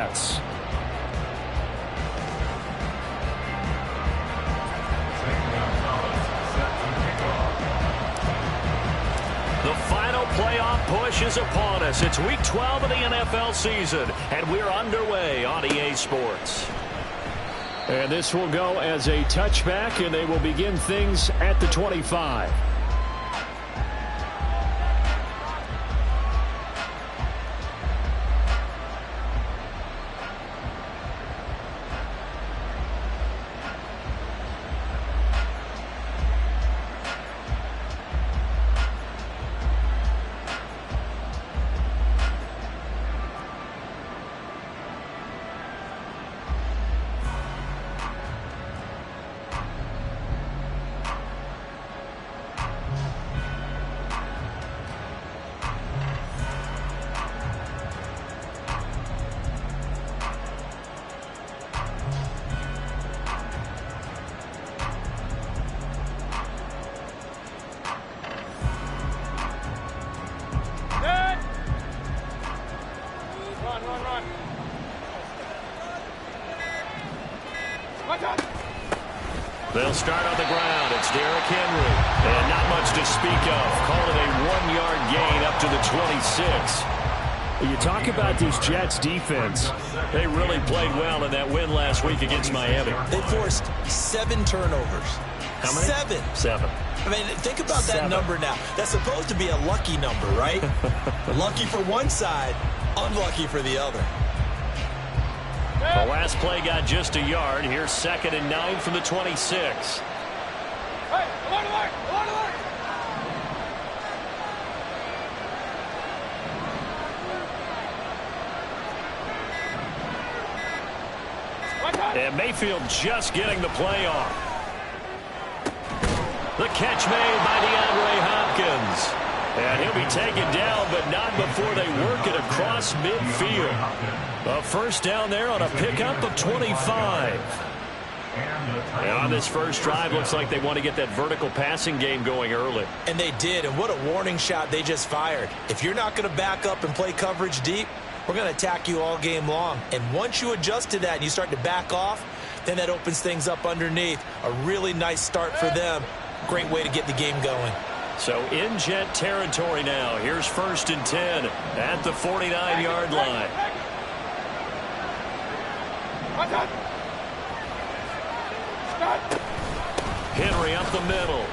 Jets. The final playoff push is upon us. It's Week 12 of the NFL season, and we're underway on EA Sports. And this will go as a touchback, and they will begin things at the 25. They'll start on the ground. It's Derrick Henry. And not much to speak of. Call it a 1-yard gain up to the 26. You talk about this Jets defense. They really played well in that win last week against Miami. They forced 7 turnovers. How many? 7. I mean, think about that number now. That's supposed to be a lucky number, right? Lucky for one side, unlucky for the other. The last play got just a yard. Here's 2nd and 9 from the 26. Hey, alert! And Mayfield just getting the play off. The catch made by DeAndre Hopkins. And he'll be taken down, but not before they work it across midfield. A first down there on a pickup of 25. And on this first drive, looks like they want to get that vertical passing game going early. And they did, and what a warning shot they just fired. If you're not going to back up and play coverage deep, we're going to attack you all game long. And once you adjust to that and you start to back off, then that opens things up underneath. A really nice start for them. Great way to get the game going. So in Jet territory now. Here's 1st and 10 at the 49-yard line. Henry up the middle.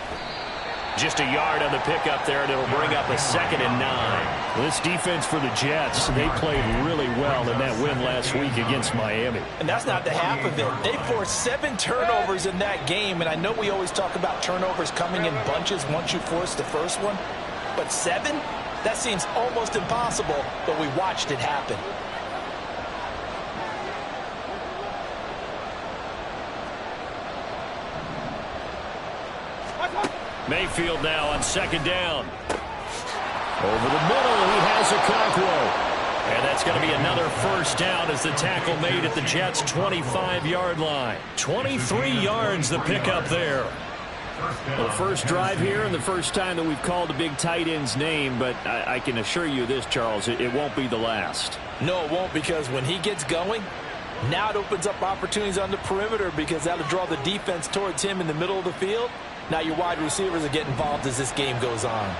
Just a yard on the pickup there, and it'll bring up a 2nd and 9. This defense for the Jets, they played really well in that win last week against Miami. And that's not the half of it. They forced 7 turnovers in that game, and I know we always talk about turnovers coming in bunches once you force the first one, but 7? That seems almost impossible, but we watched it happen. Mayfield now on 2nd down. Over the middle, he has Okonkwo. And that's going to be another first down as the tackle made at the Jets' 25-yard line. 23 yards the pickup there. Well, first drive here and the first time that we've called a big tight end's name, but I can assure you this, Charles, it won't be the last. No, it won't, because when he gets going, now it opens up opportunities on the perimeter because that'll draw the defense towards him in the middle of the field. Now your wide receivers are getting involved as this game goes on.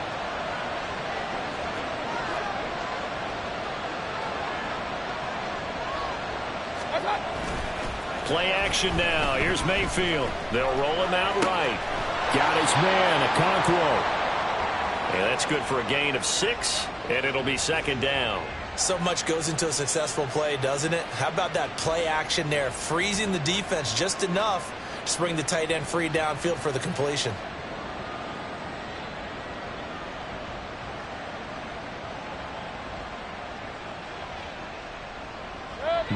Play action now. Here's Mayfield. They'll roll him out right. Got his man, Okonkwo. And that's good for a gain of 6, and it'll be 2nd down. So much goes into a successful play, doesn't it? How about that play action there, freezing the defense just enough to bring the tight end free downfield for the completion.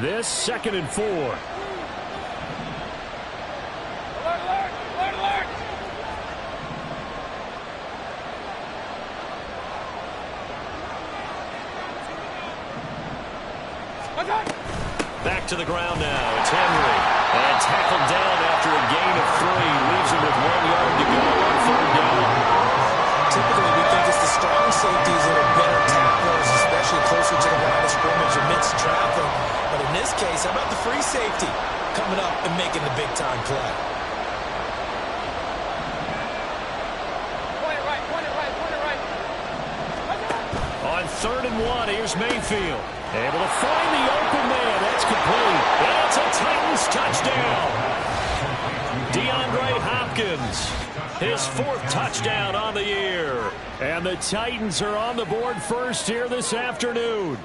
This 2nd and 4. Back to the ground now. It's Henry. And tackled down after a gain of 3. Leaves him with 1 yard to go on 3rd down. Typically, we think it's the strong safeties that are better tacklers, especially closer to the line of scrimmage amidst traffic. But in this case, how about the free safety coming up and making the big-time play? Point it right, point it right, point it right. On 3rd and 1, here's Mayfield. Able to find the open man. That's complete. And it's a Titans touchdown. DeAndre Hopkins, his 4th touchdown on the year. And the Titans are on the board first here this afternoon.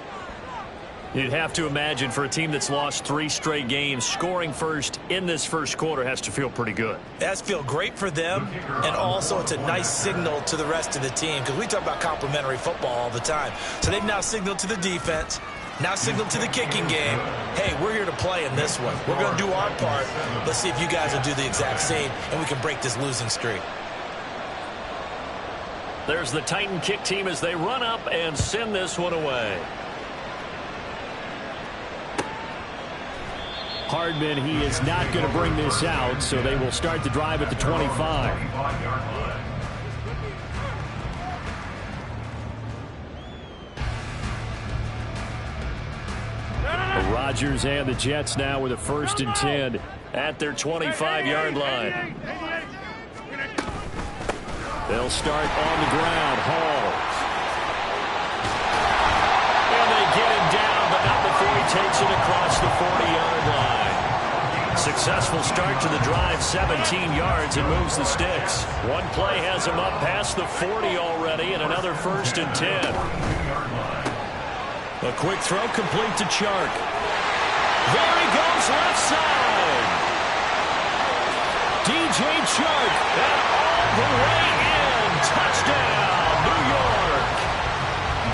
You'd have to imagine for a team that's lost 3 straight games, scoring first in this first quarter has to feel pretty good. It has to feel great for them, and also it's a nice signal to the rest of the team because we talk about complementary football all the time. So they've now signaled to the defense, now signaled to the kicking game, hey, we're here to play in this one. We're going to do our part. Let's see if you guys will do the exact same, and we can break this losing streak. There's the Titan kick team as they run up and send this one away. Hardman, he is not going to bring this out, so they will start the drive at the 25. Rodgers and the Jets now with a 1st and 10 at their 25-yard line. They'll start on the ground. Hall. And they get him down, but not before he takes it across the 40-yard line. Successful start to the drive, 17 yards, and moves the sticks. One play has him up past the 40 already, and another 1st and 10. A quick throw complete to Chark. There he goes, left side. DJ Chark, and all the way in. Touchdown, New York.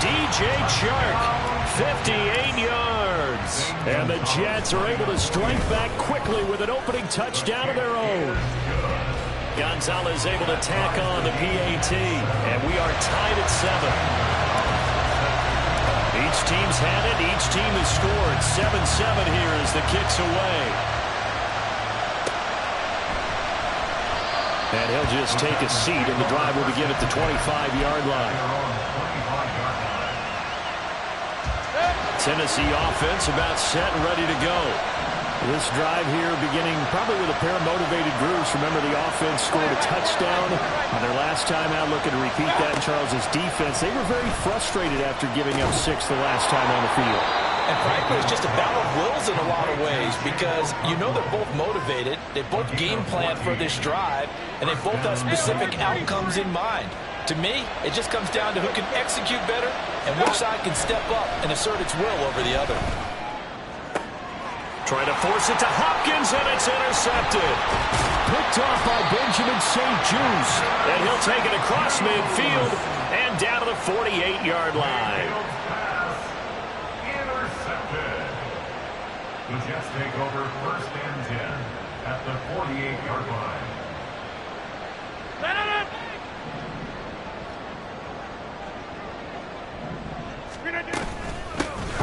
DJ Chark, 58 yards. And the Jets are able to strike back quickly with an opening touchdown of their own. Gonzalez able to tack on the PAT, and we are tied at 7. Each team's had it. Each team has scored. 7-7 here as the kick's away. And he'll just take a seat, and the drive will begin at the 25-yard line. Tennessee offense about set and ready to go. This drive here beginning probably with a pair of motivated groups. Remember, the offense scored a touchdown on their last time out. Looking to repeat that in Charles's defense. They were very frustrated after giving up 6 the last time on the field. And frankly, it's just a battle of wills in a lot of ways because you know they're both motivated. They both game plan for this drive, and they both have specific outcomes in mind. To me, it just comes down to who can execute better and which side can step up and assert its will over the other. Trying to force it to Hopkins, and it's intercepted. Picked off by Benjamin St. Juste. And he'll take it across midfield and down to the 48-yard line. Intercepted. The Jets take over 1st and 10 at the 48-yard line.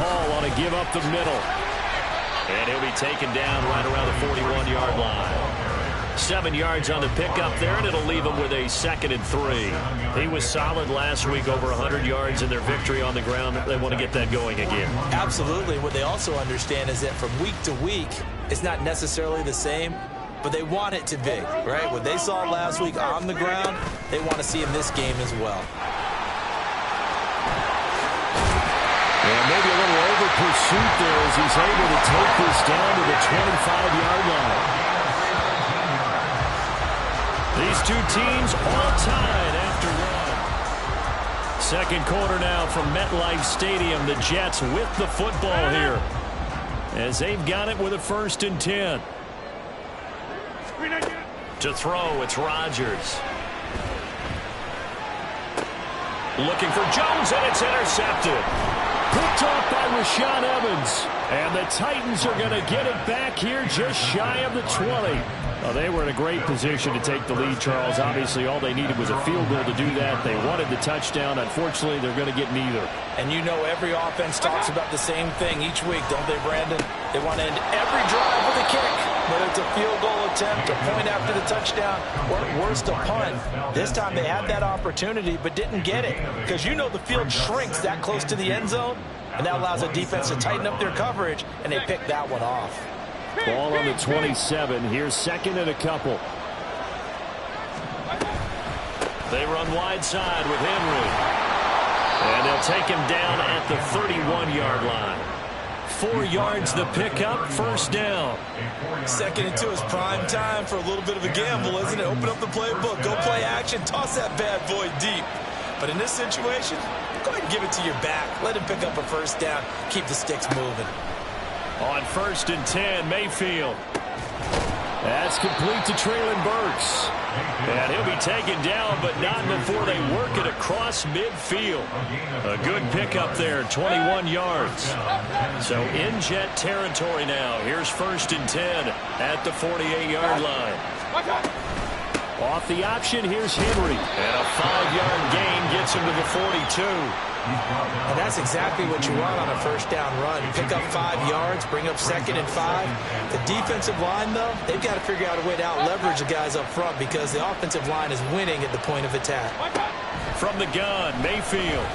Hall on a give up the middle. And he'll be taken down right around the 41-yard line. 7 yards on the pickup there, and it'll leave him with a 2nd and 3. He was solid last week, over 100 yards in their victory on the ground. They want to get that going again. Absolutely. What they also understand is that from week to week, it's not necessarily the same, but they want it to be, right? What they saw last week on the ground, they want to see in this game as well. And maybe a little over pursuit there as he's able to take this down to the 25-yard line. These two teams all tied after one. Second quarter now from MetLife Stadium. The Jets with the football here as they've got it with a 1st and 10. To throw, it's Rodgers. Looking for Jones, and it's intercepted. Picked off by Rashaan Evans. And the Titans are going to get it back here just shy of the 20. Well, they were in a great position to take the lead, Charles. Obviously, all they needed was a field goal to do that. They wanted the touchdown. Unfortunately, they're going to get neither. And you know every offense talks about the same thing each week, don't they, Brandon? They want to end every drive with a kick, whether it's a field goal attempt, a point after the touchdown, or at worst, a punt. This time they had that opportunity but didn't get it because you know the field shrinks that close to the end zone, And that allows the defense to tighten up their coverage, and they pick that one off. Ball on the 27. Here's second and a couple. They run wide side with Henry. And they'll take him down at the 31-yard line. 4 yards the pickup, first down. 2nd and 2 is prime time for a little bit of a gamble, isn't it? Open up the playbook, go play action, toss that bad boy deep. But in this situation, go ahead and give it to your back. Let him pick up a first down. Keep the sticks moving. On 1st and 10, Mayfield. That's complete to Treylon Burks. And he'll be taken down, but not before they work it across midfield. A good pickup there, 21 yards. So in Jet territory now. Here's 1st and 10 at the 48-yard line. Off the option, here's Henry. And a 5-yard gain gets him to the 42. And that's exactly what you want on a first down run. Pick up 5 yards, bring up 2nd and 5. The defensive line, though, they've got to figure out a way to out-leverage the guys up front because the offensive line is winning at the point of attack. From the gun, Mayfield.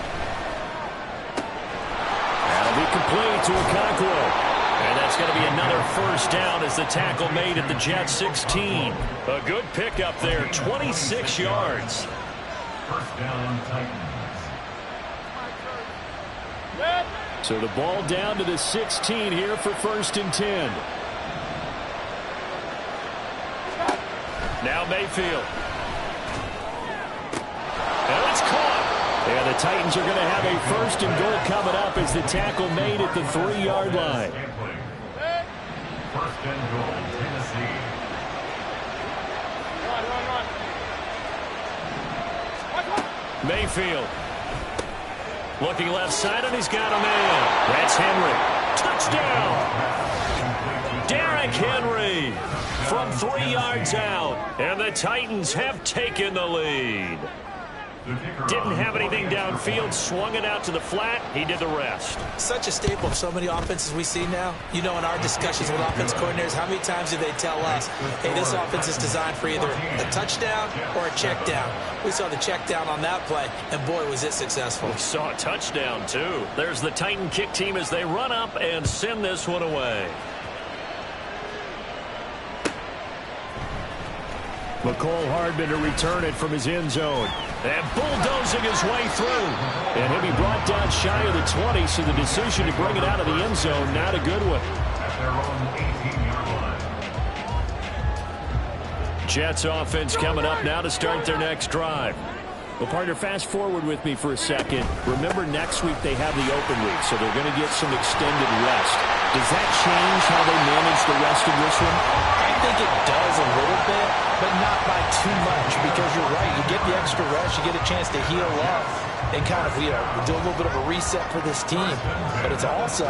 That'll be complete to Okonkwo. And that's going to be another first down as the tackle made at the Jets 16. A good pickup there, 26 yards. First down, Titans. So the ball down to the 16 here for 1st and 10. Now Mayfield. And it's caught. And the Titans are going to have a 1st and goal coming up as the tackle made at the 3-yard line. 1st and goal, Tennessee. Mayfield. Looking left side, and he's got a man. That's Henry. Touchdown! Derrick Henry from 3 yards out. And the Titans have taken the lead. Didn't have anything downfield, swung it out to the flat. He did the rest. Such a staple of so many offenses we see now. You know, in our discussions with offense coordinators, how many times do they tell us, hey, this offense is designed for either a touchdown or a check down. We saw the check down on that play, and boy, was it successful. We saw a touchdown, too. There's the Titan kick team as they run up and send this one away. McCole Hardman to return it from his end zone. And bulldozing his way through. And he'll be brought down shy of the 20, so the decision to bring it out of the end zone, not a good one. At their own 18-yard line. Jets offense coming up now to start their next drive. Well, partner, fast forward with me for a second. Remember, next week they have the open week, so they're going to get some extended rest. Does that change how they manage the rest of this one? I think it does a little bit, but not by too much, because you're right. You get the extra rest, you get a chance to heal up and kind of, do a little bit of a reset for this team. But it's also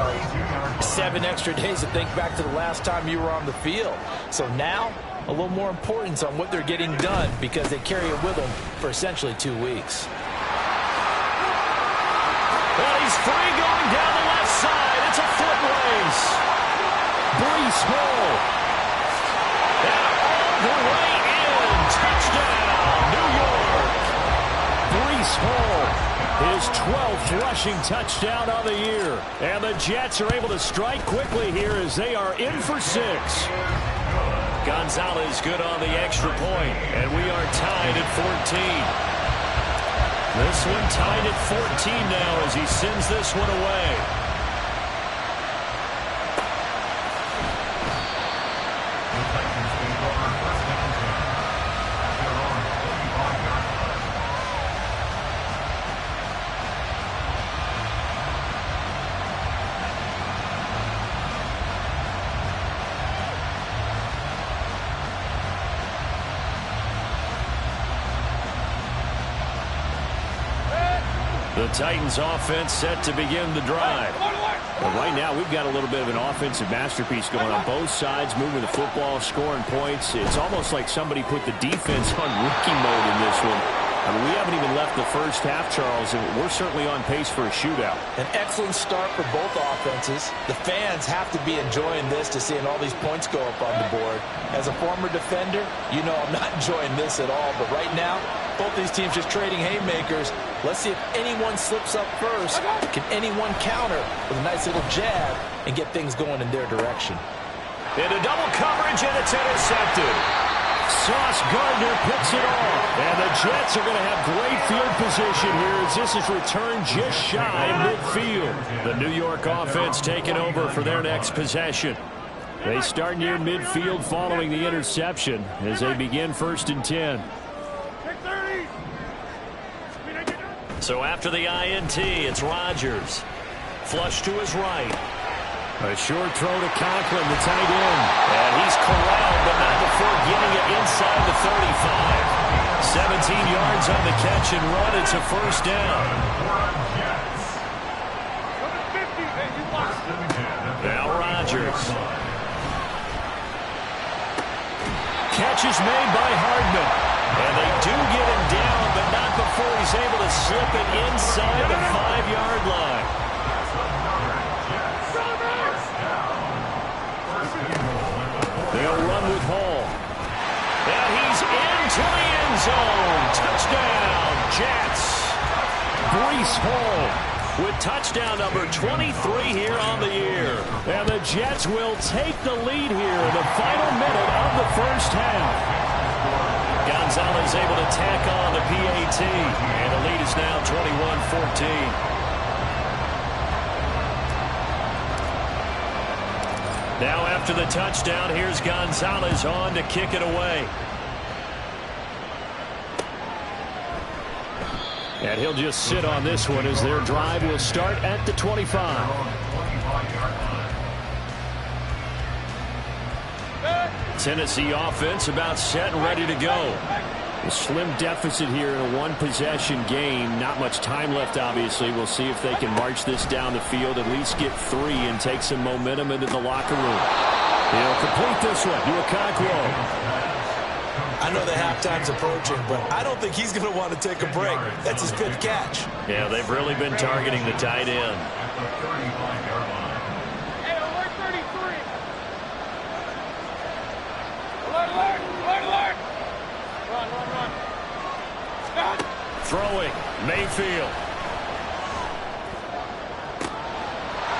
7 extra days to think back to the last time you were on the field. So now, a little more importance on what they're getting done because they carry it with them for essentially 2 weeks. Well, he's free going down the left side. It's a foot race. Breece Hall. And all the way in. Touchdown, New York. Breece Hall, his 12th rushing touchdown of the year. And the Jets are able to strike quickly here as they are in for 6. Gonzalez good on the extra point, and we are tied at 14. This one tied at 14 now as he sends this one away. The Titans take over 1st and 10 at their own 45-yard line. The Titans offense set to begin the drive. But right now, we've got a little bit of an offensive masterpiece going on both sides, moving the football, scoring points. It's almost like somebody put the defense on rookie mode in this one. I mean, we haven't even left the first half, Charles, and we're certainly on pace for a shootout. An excellent start for both offenses. The fans have to be enjoying this to seeing all these points go up on the board. As a former defender, you know I'm not enjoying this at all. But right now, Both these teams just trading haymakers. Let's see if anyone slips up first. Can anyone counter with a nice little jab and get things going in their direction? Into double coverage, and it's intercepted. Sauce Gardner picks it off. And the Jets are going to have great field position here as this is returned just shy of midfield. The New York offense taking over for their next possession. They start near midfield following the interception as they begin 1st and 10. So after the INT, it's Rodgers. Flush to his right. A short throw to Conklin, the tight end. And he's corralled, but not before getting it inside the 35. 17 yards on the catch and run. It's a 1st down. Now Rodgers. Catch is made by Hardman. And they do get him down, but not before he's able to slip it inside the 5-yard line. They'll run with Hall. And he's into the end zone. Touchdown, Jets. Breece Hall with touchdown number 23 here on the year. And the Jets will take the lead here in the final minute of the 1st half. Gonzalez able to tack on the PAT. And the lead is now 21-14. Now after the touchdown, here's Gonzalez on to kick it away. And he'll just sit on this one as their drive will start at the 25. Tennessee offense about set and ready to go. A slim deficit here in a one-possession game. Not much time left, obviously. We'll see if they can march this down the field, at least get 3 and take some momentum into the locker room. He'll complete this one to Okonkwo. I know the halftime's approaching, but I don't think he's going to want to take a break. That's his 5th catch. Yeah, they've really been targeting the tight end. Hey, alert 33. Alert. Run. Stop. Throwing, Mayfield.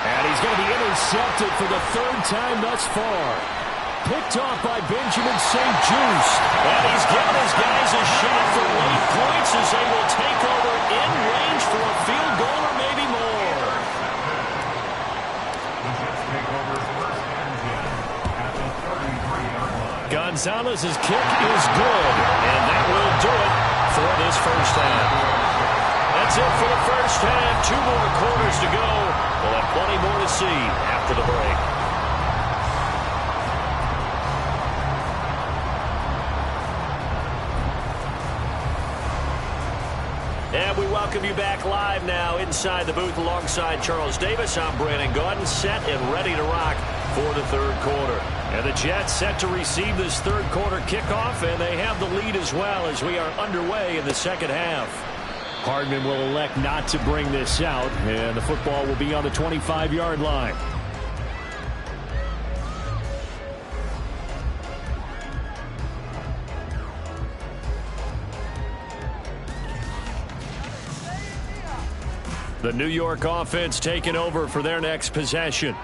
And he's going to be intercepted for the 3rd time thus far. Picked off by Benjamin St-Juste. And he's giving his guys a shot for late points as they will take over in range for a field goal or maybe more. Gonzalez's kick is good, and that will do it for this 1st half. That's it for the 1st half. 2 more quarters to go. We'll have plenty more to see after the break. And we welcome you back live now inside the booth alongside Charles Davis. I'm Brandon Gaudin, set and ready to rock for the 3rd quarter. And the Jets set to receive this 3rd quarter kickoff, and they have the lead as well as we are underway in the 2nd half. Hardman will elect not to bring this out, and the football will be on the 25-yard line. The New York offense taking over for their next possession.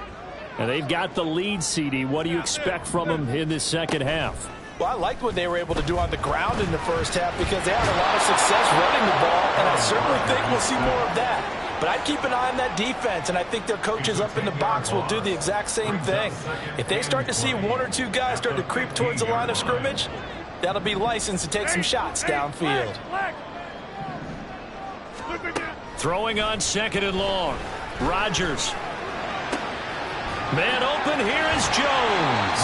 And they've got the lead, CD. What do you expect from them in this 2nd half? Well, I liked what they were able to do on the ground in the 1st half because they had a lot of success running the ball, and I certainly think we'll see more of that. But I'd keep an eye on that defense, and I think their coaches up in the box will do the exact same thing. If they start to see 1 or 2 guys start to creep towards the line of scrimmage, that'll be licensed to take some shots downfield. Throwing on 2nd and long. Rodgers. Man open, here is Jones.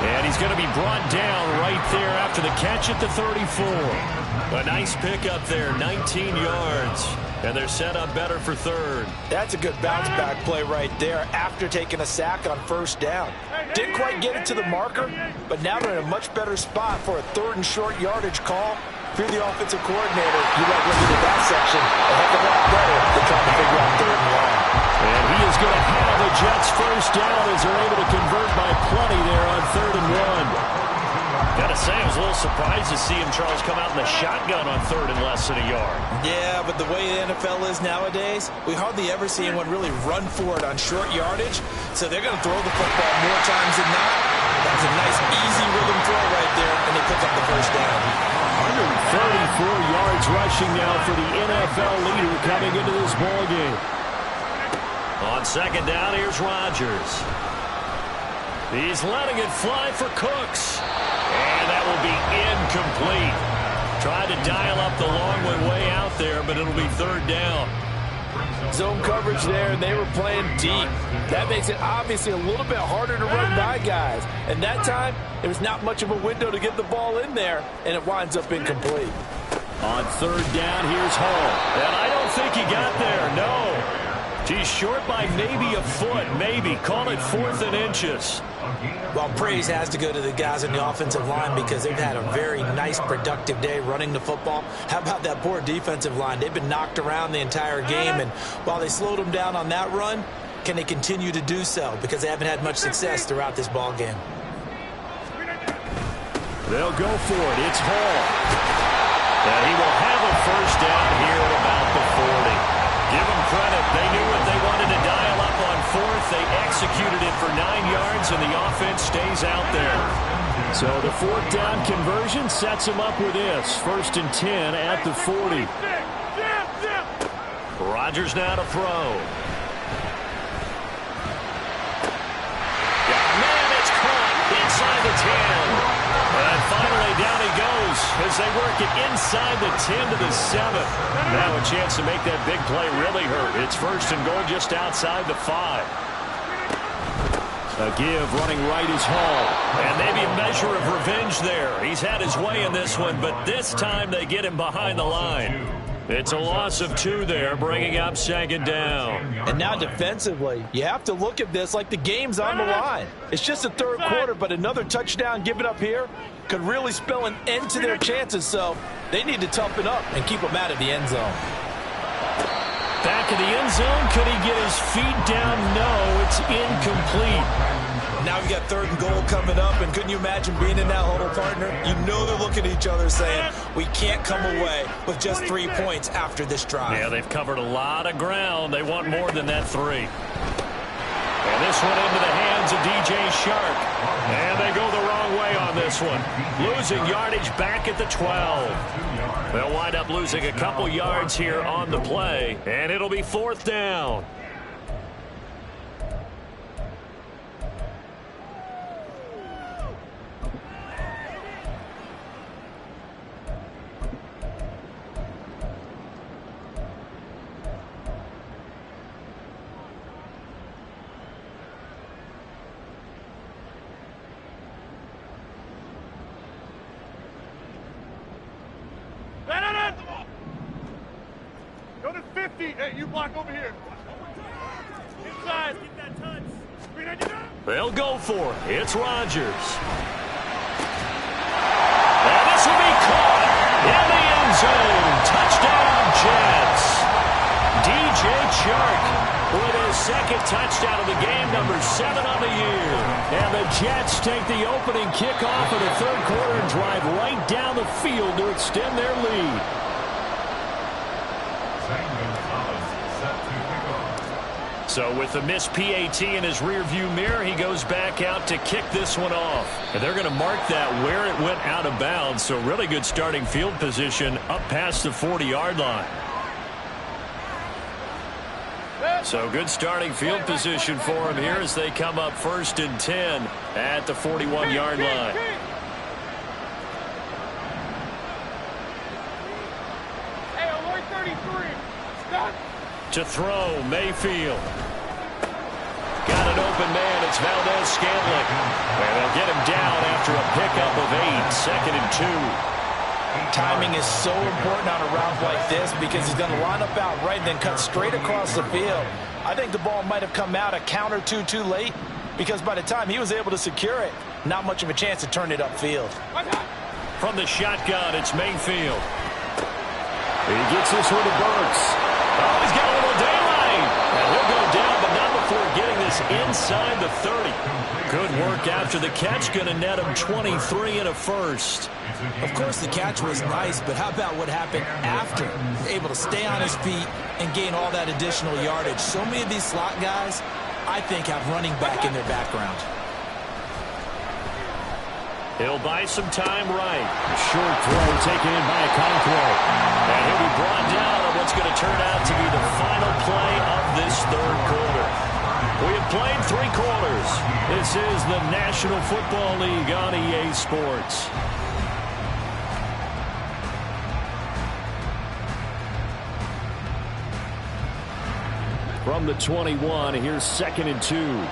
And he's going to be brought down right there after the catch at the 34. A nice pickup there, 19 yards. And they're set up better for 3rd. That's a good bounce-back play right there after taking a sack on 1st down. Didn't quite get it to the marker, but now they're in a much better spot for a 3rd and short yardage call. If you're the offensive coordinator, you like looking at that section a heck of a lot better than trying to figure out 3rd and long. And he is going to have the Jets 1st down as they're able to convert by plenty there on 3rd and 1. Got to to say, I was a little surprised to see him, Charles, come out in the shotgun on 3rd and less than a yard. Yeah, but the way the NFL is nowadays, we hardly ever see anyone really run for it on short yardage. So they're going to throw the football more times than not. That was a nice, easy rhythm throw right there, and they pick up the first down. 134 yards rushing now for the NFL leader coming into this ball game. On 2nd down, here's Rodgers. He's letting it fly for Cooks. And that will be incomplete. Tried to dial up the long one way out there, but it'll be 3rd down. Zone coverage there, and they were playing deep. That makes it obviously a little bit harder to run by guys. And that time, there was not much of a window to get the ball in there, and it winds up incomplete. On 3rd down, here's Hall. And I don't think he got there, no. He's short by maybe a foot, maybe. Call it 4th and inches. Well, praise has to go to the guys on the offensive line because they've had a very nice, productive day running the football. How about that poor defensive line? They've been knocked around the entire game, and while they slowed them down on that run, can they continue to do so? Because they haven't had much success throughout this ball game. They'll go for it. It's Hall. And he will have a first down here at about the 40. Give them credit. They knew what they wanted to dial up on 4th. They executed it for 9 yards, and the offense stays out there. So the 4th down conversion sets them up with this. 1st and 10 at the 40. Rodgers now to throw. Man, it's caught inside the 10. And finally, down he goes as they work it inside the 10 to the 7. Now a chance to make that big play really hurt. It's 1st and goal just outside the 5. A give running right is Hall. And maybe a measure of revenge there. He's had his way in this one, but this time they get him behind the line. It's a loss of 2 there, bringing up 2nd down. And now defensively, you have to look at this like the game's on the line. It's just the 3rd quarter, but another touchdown given up here could really spell an end to their chances, so they need to toughen up and keep them out of the end zone. Back in the end zone, could he get his feet down? No, it's incomplete. Now we got 3rd and goal coming up, and couldn't you imagine being in that huddle, partner? You know they're looking at each other saying, we can't come away with just 3 points after this drive. Yeah, they've covered a lot of ground. They want more than that 3. And this one into the hands of DJ Shark. And they go the wrong way on this one. Losing yardage back at the 12. They'll wind up losing a couple yards here on the play, and it'll be 4th down. Go to 50. Hey, you block over here. Inside. Get that touch. They'll go for it. It's Rodgers. And this will be caught in the end zone. Touchdown, Jets. DJ Chark with his 2nd touchdown of the game, number 7 on the year. And the Jets take the opening kickoff of the 3rd quarter and drive right down the field to extend their lead. So with the missed PAT in his rearview mirror, he goes back out to kick this one off. And they're going to mark that where it went out of bounds. So really good starting field position up past the 40-yard line. So good starting field position for him here as they come up 1st and 10 at the 41-yard line. Hey, alert 33. Stop. To throw, Mayfield. Got an open man. It's Valdez-Scantling. And they'll get him down after a pickup of 8. 2nd and 2. Timing is so important on a route like this because he's going to line up out right and then cut straight across the field. I think the ball might have come out a count or two too late because by the time he was able to secure it, not much of a chance to turn it upfield. From the shotgun, it's Mayfield. He gets this one to Burks. Oh, he's got a little daylight. And he'll go down, but not before getting this is inside the 30. Good work after the catch. Going to net him 23 and a first. Of course, the catch was nice, but how about what happened after? Able to stay on his feet and gain all that additional yardage. So many of these slot guys, I think, have running back in their background. He'll buy some time right. A short throw taken in by Okonkwo. And he'll be brought down on what's going to turn out to be the final play of this third quarter. We have played 3 quarters. This is the National Football League on EA Sports. From the 21, here's 2nd and 2.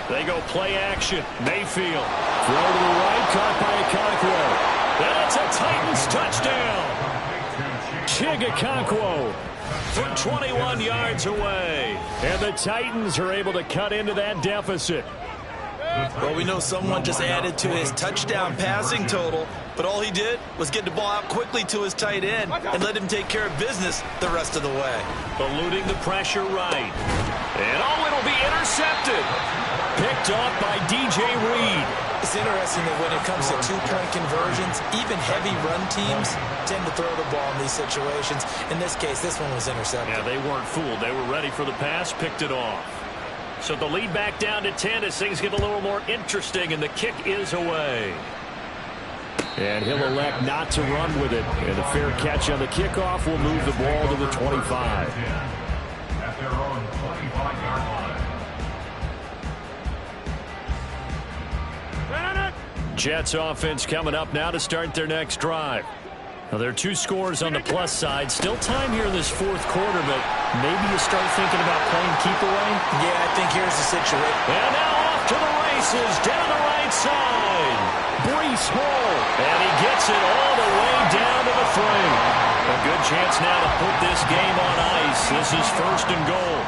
They go play action. Mayfield. Throw to the right, caught by Okonkwo. And it's a Titans touchdown. Chig Okonkwo for 21 yards away. And the Titans are able to cut into that deficit. Well, we know someone just added to his touchdown passing total, but all he did was get the ball out quickly to his tight end and let him take care of business the rest of the way. Eluding the pressure right. And it'll be intercepted. Picked off by DJ Reed. It's interesting that when it comes to two-point conversions, even heavy run teams tend to throw the ball in these situations. In this case, this one was intercepted. Yeah, they weren't fooled. They were ready for the pass, picked it off. So the lead back down to 10 as things get a little more interesting, and the kick is away. And he'll elect not to run with it. And a fair catch on the kickoff will move the ball to the 25. At their own 25-yard line. Jets offense coming up now to start their next drive. Now, there are 2 scores on the plus side. Still time here in this fourth quarter, but maybe you start thinking about playing keep away? Yeah, I think here's the situation. And now off to the races down the right side. Breece Hall. And he gets it all the way down to the 3. A good chance now to put this game on ice. This is 1st and goal.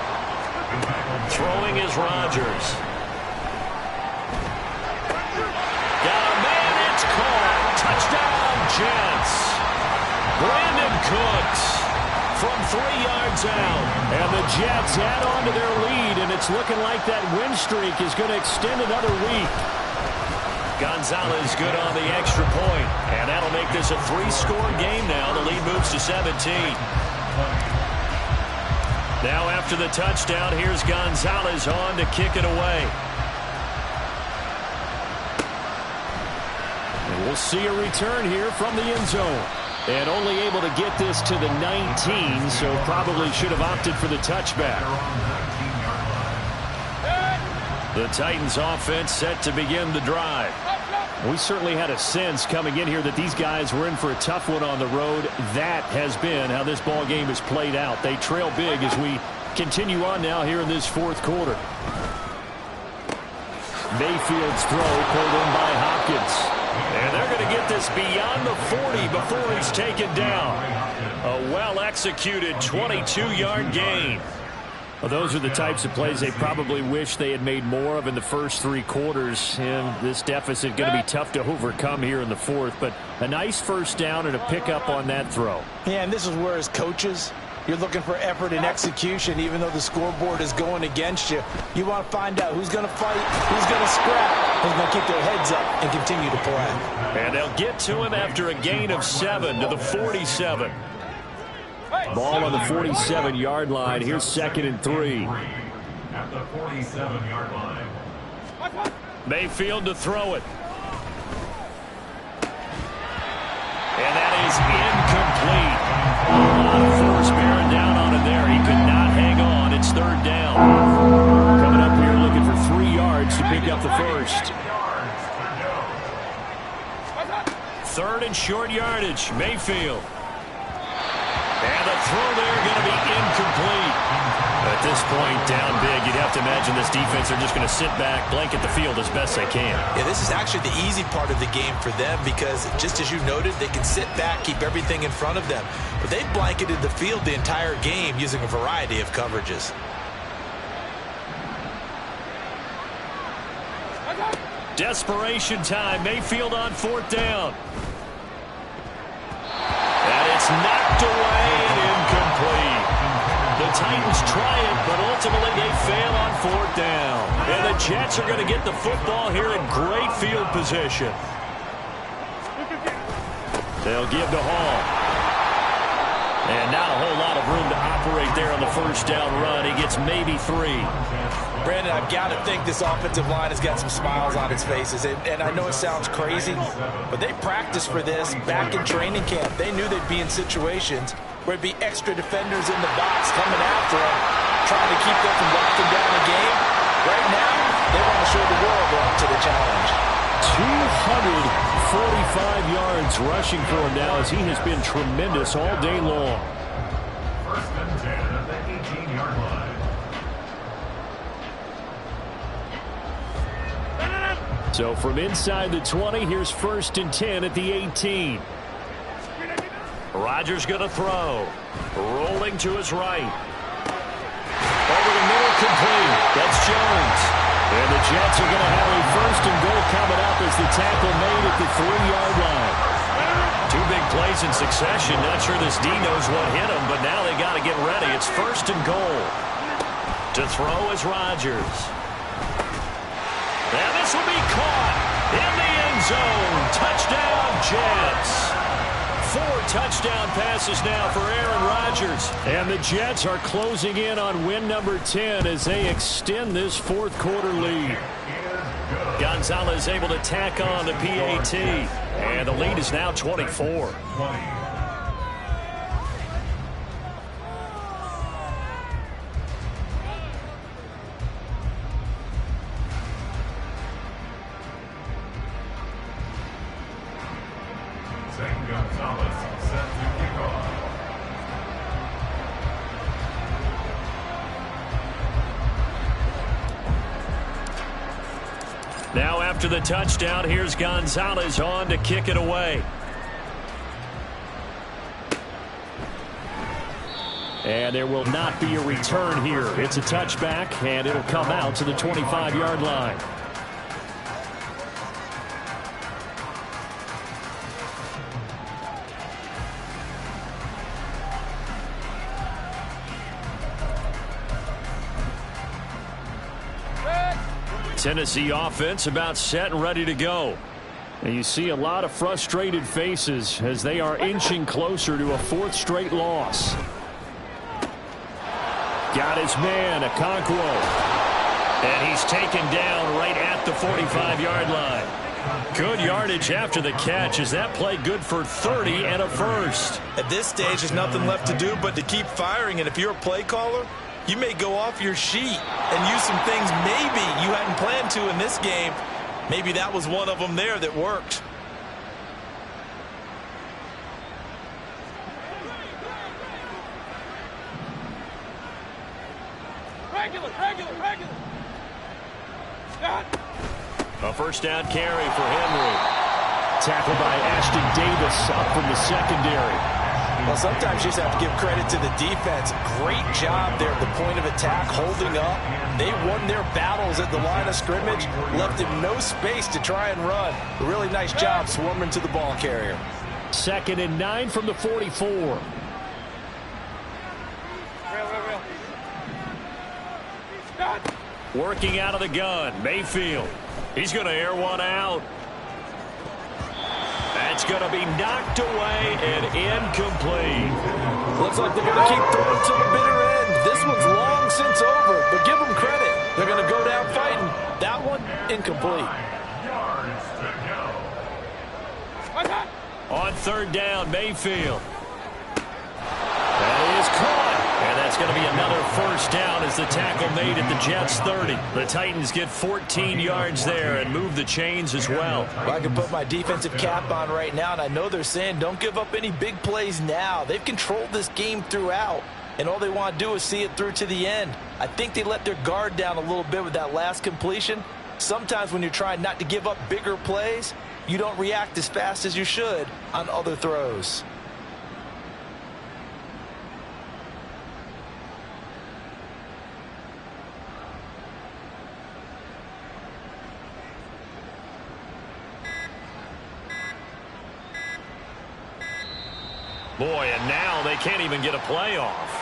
Throwing is Rodgers. Got a man, it's caught. Touchdown, Jets. Brandon Cooks from 3 yards out. And the Jets add on to their lead, and it's looking like that win streak is going to extend another week. Gonzalez good on the extra point, and that'll make this a 3-score game now. The lead moves to 17. Now after the touchdown, here's Gonzalez on to kick it away. And we'll see a return here from the end zone. And only able to get this to the 19, so probably should have opted for the touchback. The Titans offense set to begin the drive. We certainly had a sense coming in here that these guys were in for a tough one on the road. That has been how this ball game has played out. They trail big as we continue on now here in this fourth quarter. Mayfield's throw pulled in by Hopkins. And they're going to get this beyond the 40 before he's taken down. A well-executed 22-yard gain. Well, those are the types of plays they probably wish they had made more of in the first 3 quarters. And this deficit going to be tough to overcome here in the fourth. But a nice first down and a pickup on that throw. Yeah, and this is where as coaches, you're looking for effort and execution, even though the scoreboard is going against you. You want to find out who's going to fight, who's going to scrap, who's going to keep their heads up and continue to play. And they'll get to him after a gain of 7 to the 47. Ball on the 47-yard line. Here's 2nd and 3. At the 47-yard line. Mayfield to throw it. And that is incomplete. Force bearing down on it there. He could not hang on. It's 3rd down. Coming up here looking for 3 yards to pick up the first. 3rd and short yardage. Mayfield. And the throw there going to be incomplete. At this point, down big, you'd have to imagine this defense are just going to sit back, blanket the field as best they can. Yeah, this is actually the easy part of the game for them because, just as you noted, they can sit back, keep everything in front of them. But they've blanketed the field the entire game using a variety of coverages. Desperation time. Mayfield on 4th down. And it's knocked away and incomplete. The Titans try it, but ultimately they fail on 4th down. And the Jets are going to get the football here in great field position. They'll give to Hall. And not a whole lot of room to operate there on the 1st down run. He gets maybe 3. Brandon, I've got to think this offensive line has got some smiles on its faces. And I know it sounds crazy, but they practiced for this back in training camp. They knew they'd be in situations where it'd be extra defenders in the box coming after them, trying to keep them from locking down the game. Right now, they want to show the world they're up to the challenge. 245 yards rushing for him now as he has been tremendous all day long. 1st and 10 at the 18-yard line. So from inside the 20, here's 1st and 10 at the 18. Rodgers going to throw. Rolling to his right. Over the middle, complete. That's Jones. And the Jets are going to have a 1st and goal coming up as the tackle made at the 3-yard line. 2 big plays in succession. Not sure this D knows what hit him, but now they got to get ready. It's 1st and goal. To throw is Rodgers. And this will be caught in the end zone. Touchdown, Jets. 4 touchdown passes now for Aaron Rodgers. And the Jets are closing in on win number 10 as they extend this 4th quarter lead. Gonzalez able to tack on the PAT. And the lead is now 24. 20. Gonzalez set to kick off. Now after the touchdown, here's Gonzalez on to kick it away. And there will not be a return here. It's a touchback, and it'll come out to the 25-yard line. Tennessee offense about set and ready to go. And you see a lot of frustrated faces as they are inching closer to a 4th straight loss. Got his man, Okonkwo. And he's taken down right at the 45-yard line. Good yardage after the catch as that play good for 30 and a 1st. At this stage, there's nothing left to do but to keep firing. And if you're a play caller, you may go off your sheet and use some things maybe you hadn't planned to in this game. Maybe that was one of them there that worked. Regular. A 1st down carry for Henry. Tackled by Ashton Davis up from the secondary. Well, sometimes you just have to give credit to the defense. Great job there at the point of attack, holding up. They won their battles at the line of scrimmage, left him no space to try and run. A really nice job swarming to the ball carrier. 2nd and 9 from the 44. Working out of the gun, Mayfield. He's going to air one out. That's going to be knocked away and incomplete. Looks like they're going to keep throwing to the bitter end. This one's long since over, but give them credit. They're going to go down fighting. That one, incomplete. Yards to go. On 3rd down, Mayfield. That is caught. And that's going to be another 1st down as the tackle made at the Jets' 30. The Titans get 14 yards there and move the chains as well. I can put my defensive cap on right now, and I know they're saying don't give up any big plays now. They've controlled this game throughout, and all they want to do is see it through to the end. I think they let their guard down a little bit with that last completion. Sometimes when you're trying not to give up bigger plays, you don't react as fast as you should on other throws. Boy, and now they can't even get a play off.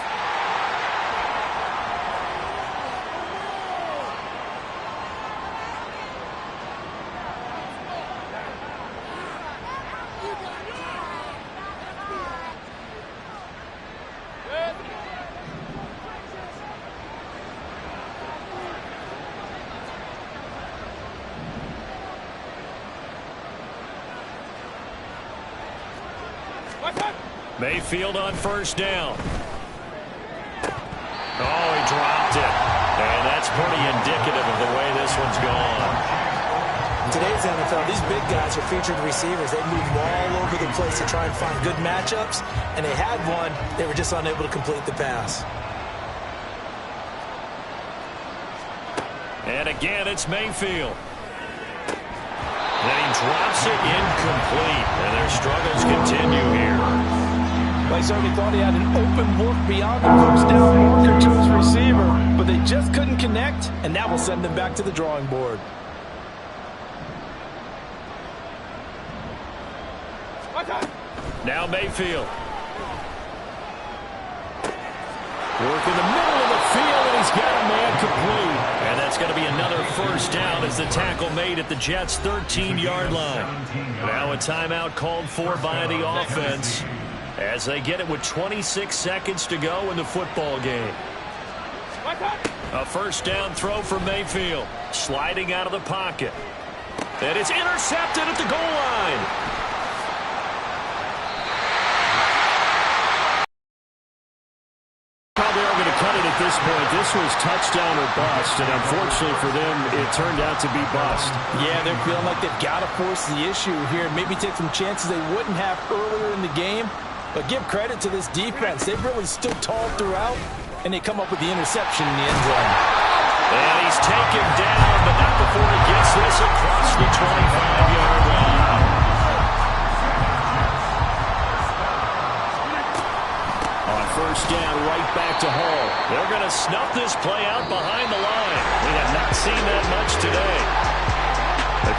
Mayfield on first down. Oh, he dropped it. And that's pretty indicative of the way this one's gone. In today's NFL, these big guys are featured receivers. They move all over the place to try and find good matchups, and they had one. They were just unable to complete the pass. And again, it's Mayfield. Then he drops it incomplete, and their struggles continue here. He certainly thought he had an open look beyond the first down marker to his receiver, but they just couldn't connect, and that will send them back to the drawing board. Now Mayfield. Work in the middle of the field, and he's got a man complete. And that's going to be another first down as the tackle made at the Jets' 13-yard line. Now a timeout called for by the offense as they get it with 26 seconds to go in the football game. A first down throw for Mayfield. Sliding out of the pocket. And it's intercepted at the goal line. Probably are going to cut it at this point. This was touchdown or bust, and unfortunately for them, it turned out to be bust. Yeah, they're feeling like they've got to force the issue here and maybe take some chances they wouldn't have earlier in the game. But give credit to this defense. They've really stood tall throughout, and they come up with the interception in the end zone. And he's taken down, but not before he gets this across the 25-yard line. On first down, right back to Hall. They're going to snuff this play out behind the line. We have not seen that much today.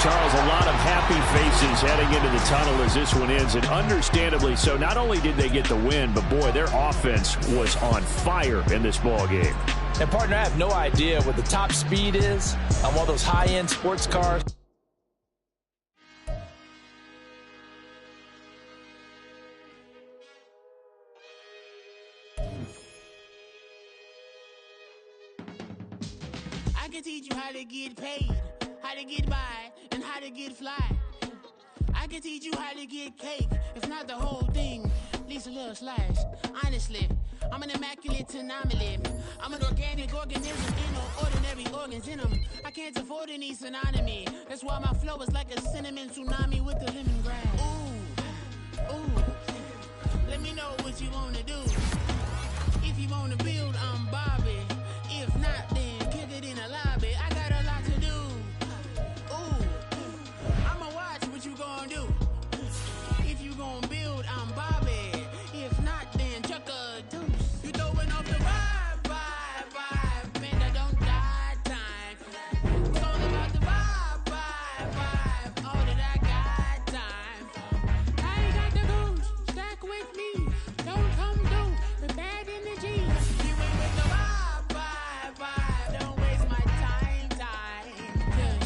Charles, a lot of happy faces heading into the tunnel as this one ends, and understandably so. Not only did they get the win, but boy, their offense was on fire in this ball game. And partner, I have no idea what the top speed is on one of those high-end sports cars. I can teach you how to get paid, how to get by, and how to get fly. I can teach you how to get cake, if not the whole thing, at least a little slice. Honestly, I'm an immaculate anomaly. I'm an organic organism in no ordinary organs in them. I can't afford any synonymy. That's why my flow is like a cinnamon tsunami with the lemongrass. Ooh, ooh. Let me know what you wanna do. If you wanna build, I'm Bobby. If not, then kick it in the lobby. I got a lot to do. Ooh, I'ma watch what you gonna do. If you gonna build, I'm Bobby. If not, then chuck a deuce. You throwing off the vibe, man, I don't die time. It's all about the vibe, all that I got time. I ain't got the goose, stack with me. Don't come through the bad energy. You ain't with the vibe, don't waste my time. Yeah.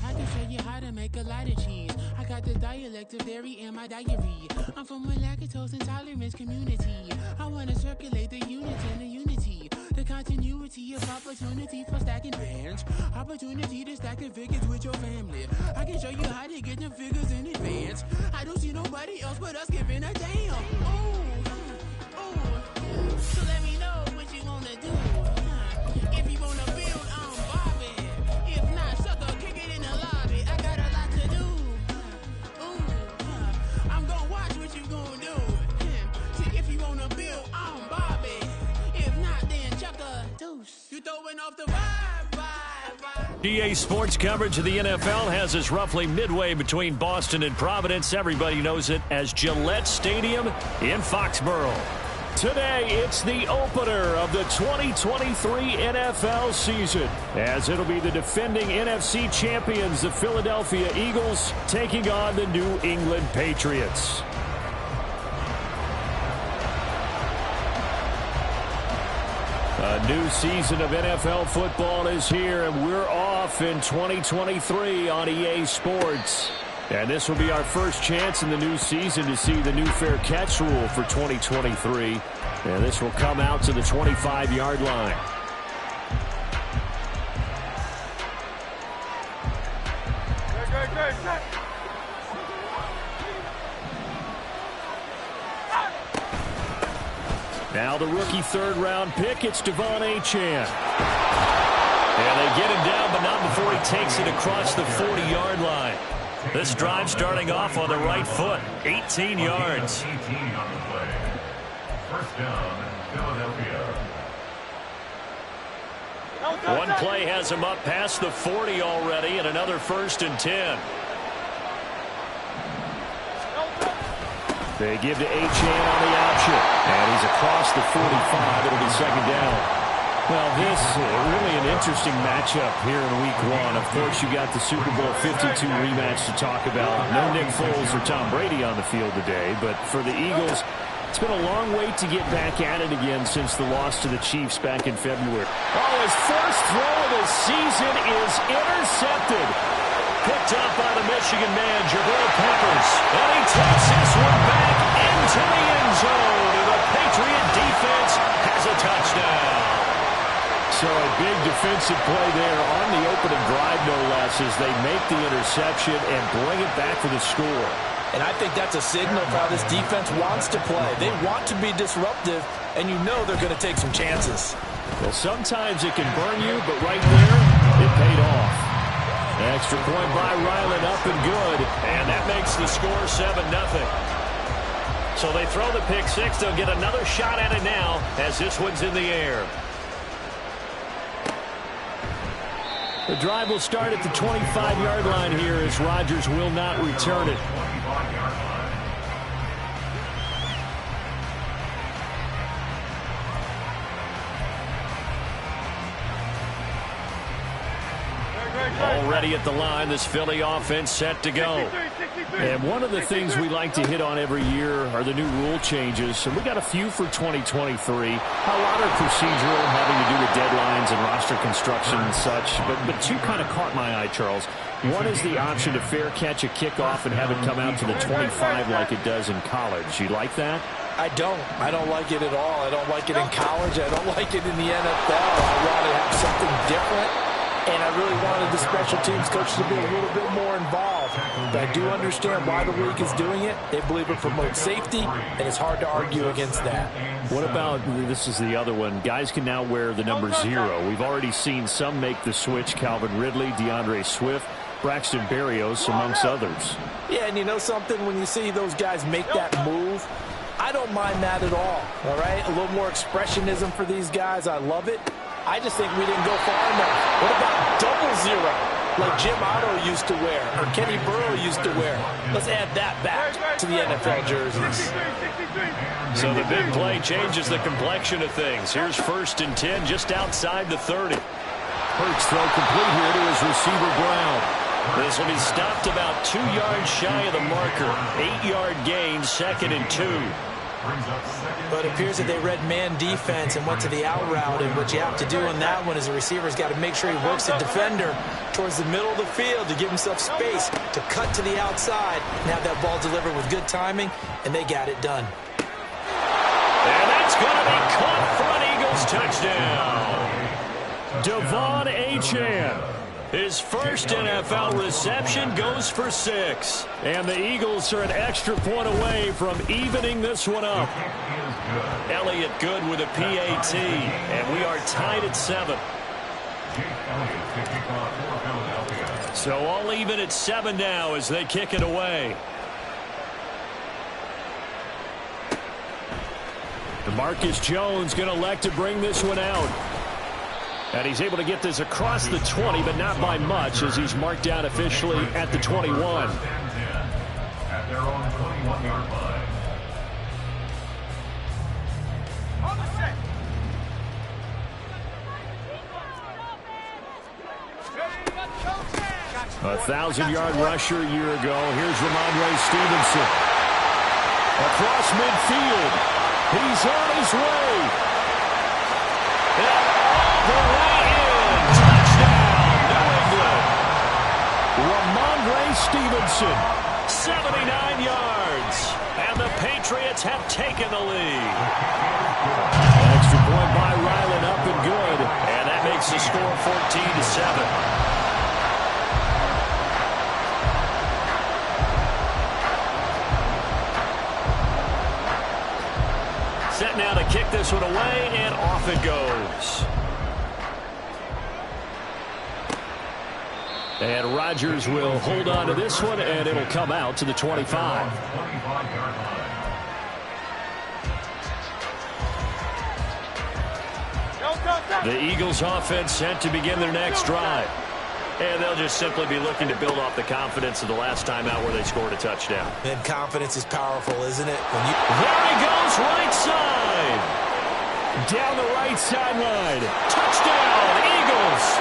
I can show you how to make a lot of cheese. I got the dialect of dairy in my diary. I'm from a lactose intolerance community. I wanna circulate the unity and the unity. The continuity of opportunity for stacking bands. Opportunity to stack the figures with your family. I can show you how to get the figures in advance. I don't see nobody else but us giving a damn. Ooh. So let me know what you wanna do. If you wanna build, I'm Bobby. If not, sucker, kick it in the lobby. I got a lot to do. Ooh. I'm gonna watch what you gonna do. See, if you wanna build, I'm Bobby. If not, then chuck a deuce. You throwing off the vibe. EA Sports coverage of the NFL has us roughly midway between Boston and Providence. Everybody knows it as Gillette Stadium in Foxborough. Today, it's the opener of the 2023 NFL season, as it'll be the defending NFC champions, the Philadelphia Eagles, taking on the New England Patriots. A new season of NFL football is here, and we're off in 2023 on EA Sports. And this will be our first chance in the new season to see the new fair catch rule for 2023. And this will come out to the 25-yard line. Now the rookie third-round pick, it's De'Von Achane. And they get him down, but not before he takes it across the 40-yard line. This drive starting off on the right foot, 18 yards. 18 on the play. First down, Philadelphia. One play has him up past the 40 already, and another 1st and 10. They give to Achane on the option, and he's across the 45. It'll be second down. Well, this is really an interesting matchup here in Week 1. Of course, you got the Super Bowl 52 rematch to talk about. No Nick Foles or Tom Brady on the field today, but for the Eagles, it's been a long wait to get back at it again since the loss to the Chiefs back in February. Oh, his first throw of the season is intercepted. Picked up by the Michigan man, Jabril Peppers. And he takes this one back into the end zone. And the Patriot defense has a touchdown. So a big defensive play there on the opening drive, no less, as they make the interception and bring it back for the score. And I think that's a signal of how this defense wants to play. They want to be disruptive, and you know they're going to take some chances. Well, sometimes it can burn you, but right there, it paid off. Extra point by Ryland, up and good. And that makes the score 7-0. So they throw the pick six. They'll get another shot at it now as this one's in the air. The drive will start at the 25-yard line here as Rodgers will not return it. Already at the line, this Philly offense set to go. And one of the things we like to hit on every year are the new rule changes. And we got a few for 2023. A lot are procedural, having to do with deadlines and roster construction and such. But two kind of caught my eye, Charles. One is the option to fair catch a kickoff and have it come out to the 25 like it does in college. You like that? I don't. I don't like it at all. I don't like it in college. I don't like it in the NFL. I want to have something different. And I really wanted the special teams coach to be a little bit more involved. But I do understand why the league is doing it. They believe it promotes safety, and it's hard to argue against that. What about, this is the other one, guys can now wear the number 0. We've already seen some make the switch, Calvin Ridley, DeAndre Swift, Braxton Berrios, amongst others. Yeah, and you know something? When you see those guys make that move, I don't mind that at all right? A little more expressionism for these guys. I love it. I just think we didn't go far enough. What about double 0, like Jim Otto used to wear, or Kenny Burrow used to wear? Let's add that back to the NFL jerseys. So the big play changes the complexion of things. Here's 1st and 10 just outside the 30. Hurts throw complete here to his receiver Brown. This will be stopped about 2 yards shy of the marker. 8-yard gain, 2nd and 2. But it appears that they read man defense and went to the out route, and what you have to do on that one is the receiver's got to make sure he works the defender towards the middle of the field to give himself space to cut to the outside and have that ball delivered with good timing, and they got it done. And that's going to be caught for an Eagles touchdown. De'Von Achane. His first NFL reception goes for 6. And the Eagles are an extra point away from evening this one up. Elliott good with a PAT. And we are tied at 7. So all even at 7 now as they kick it away. DeMarcus Jones going to elect to bring this one out. And he's able to get this across the 20, but not by much, as he's marked down officially at the 21. At their own 21-yard line. A 1,000-yard rusher a year ago. Here's Ramondre Stevenson. Across midfield. He's on his way. And Stevenson. 79 yards. And the Patriots have taken the lead. An extra point by Ryland, up and good. And that makes the score 14-7. Set now to kick this one away, and off it goes. And Rodgers will hold on to this one, and it'll come out to the 25. The Eagles offense set to begin their next drive. And they'll just simply be looking to build off the confidence of the last time out where they scored a touchdown. And confidence is powerful, isn't it? There he goes, right side. Down the right sideline. Touchdown, Eagles.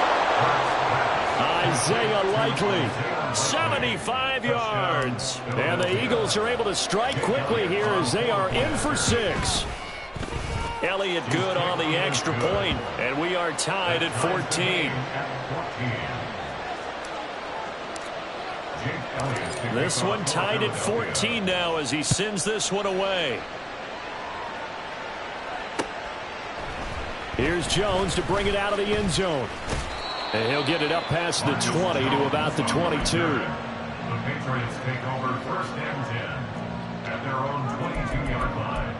Isaiah Likely, 75 yards. And the Eagles are able to strike quickly here as they are in for 6. Elliott good on the extra point, and we are tied at 14. This one tied at 14 now as he sends this one away. Here's Jones to bring it out of the end zone. And he'll get it up past the 20 to about the 22. The Patriots take over 1st and 10 at their own 22-yard line.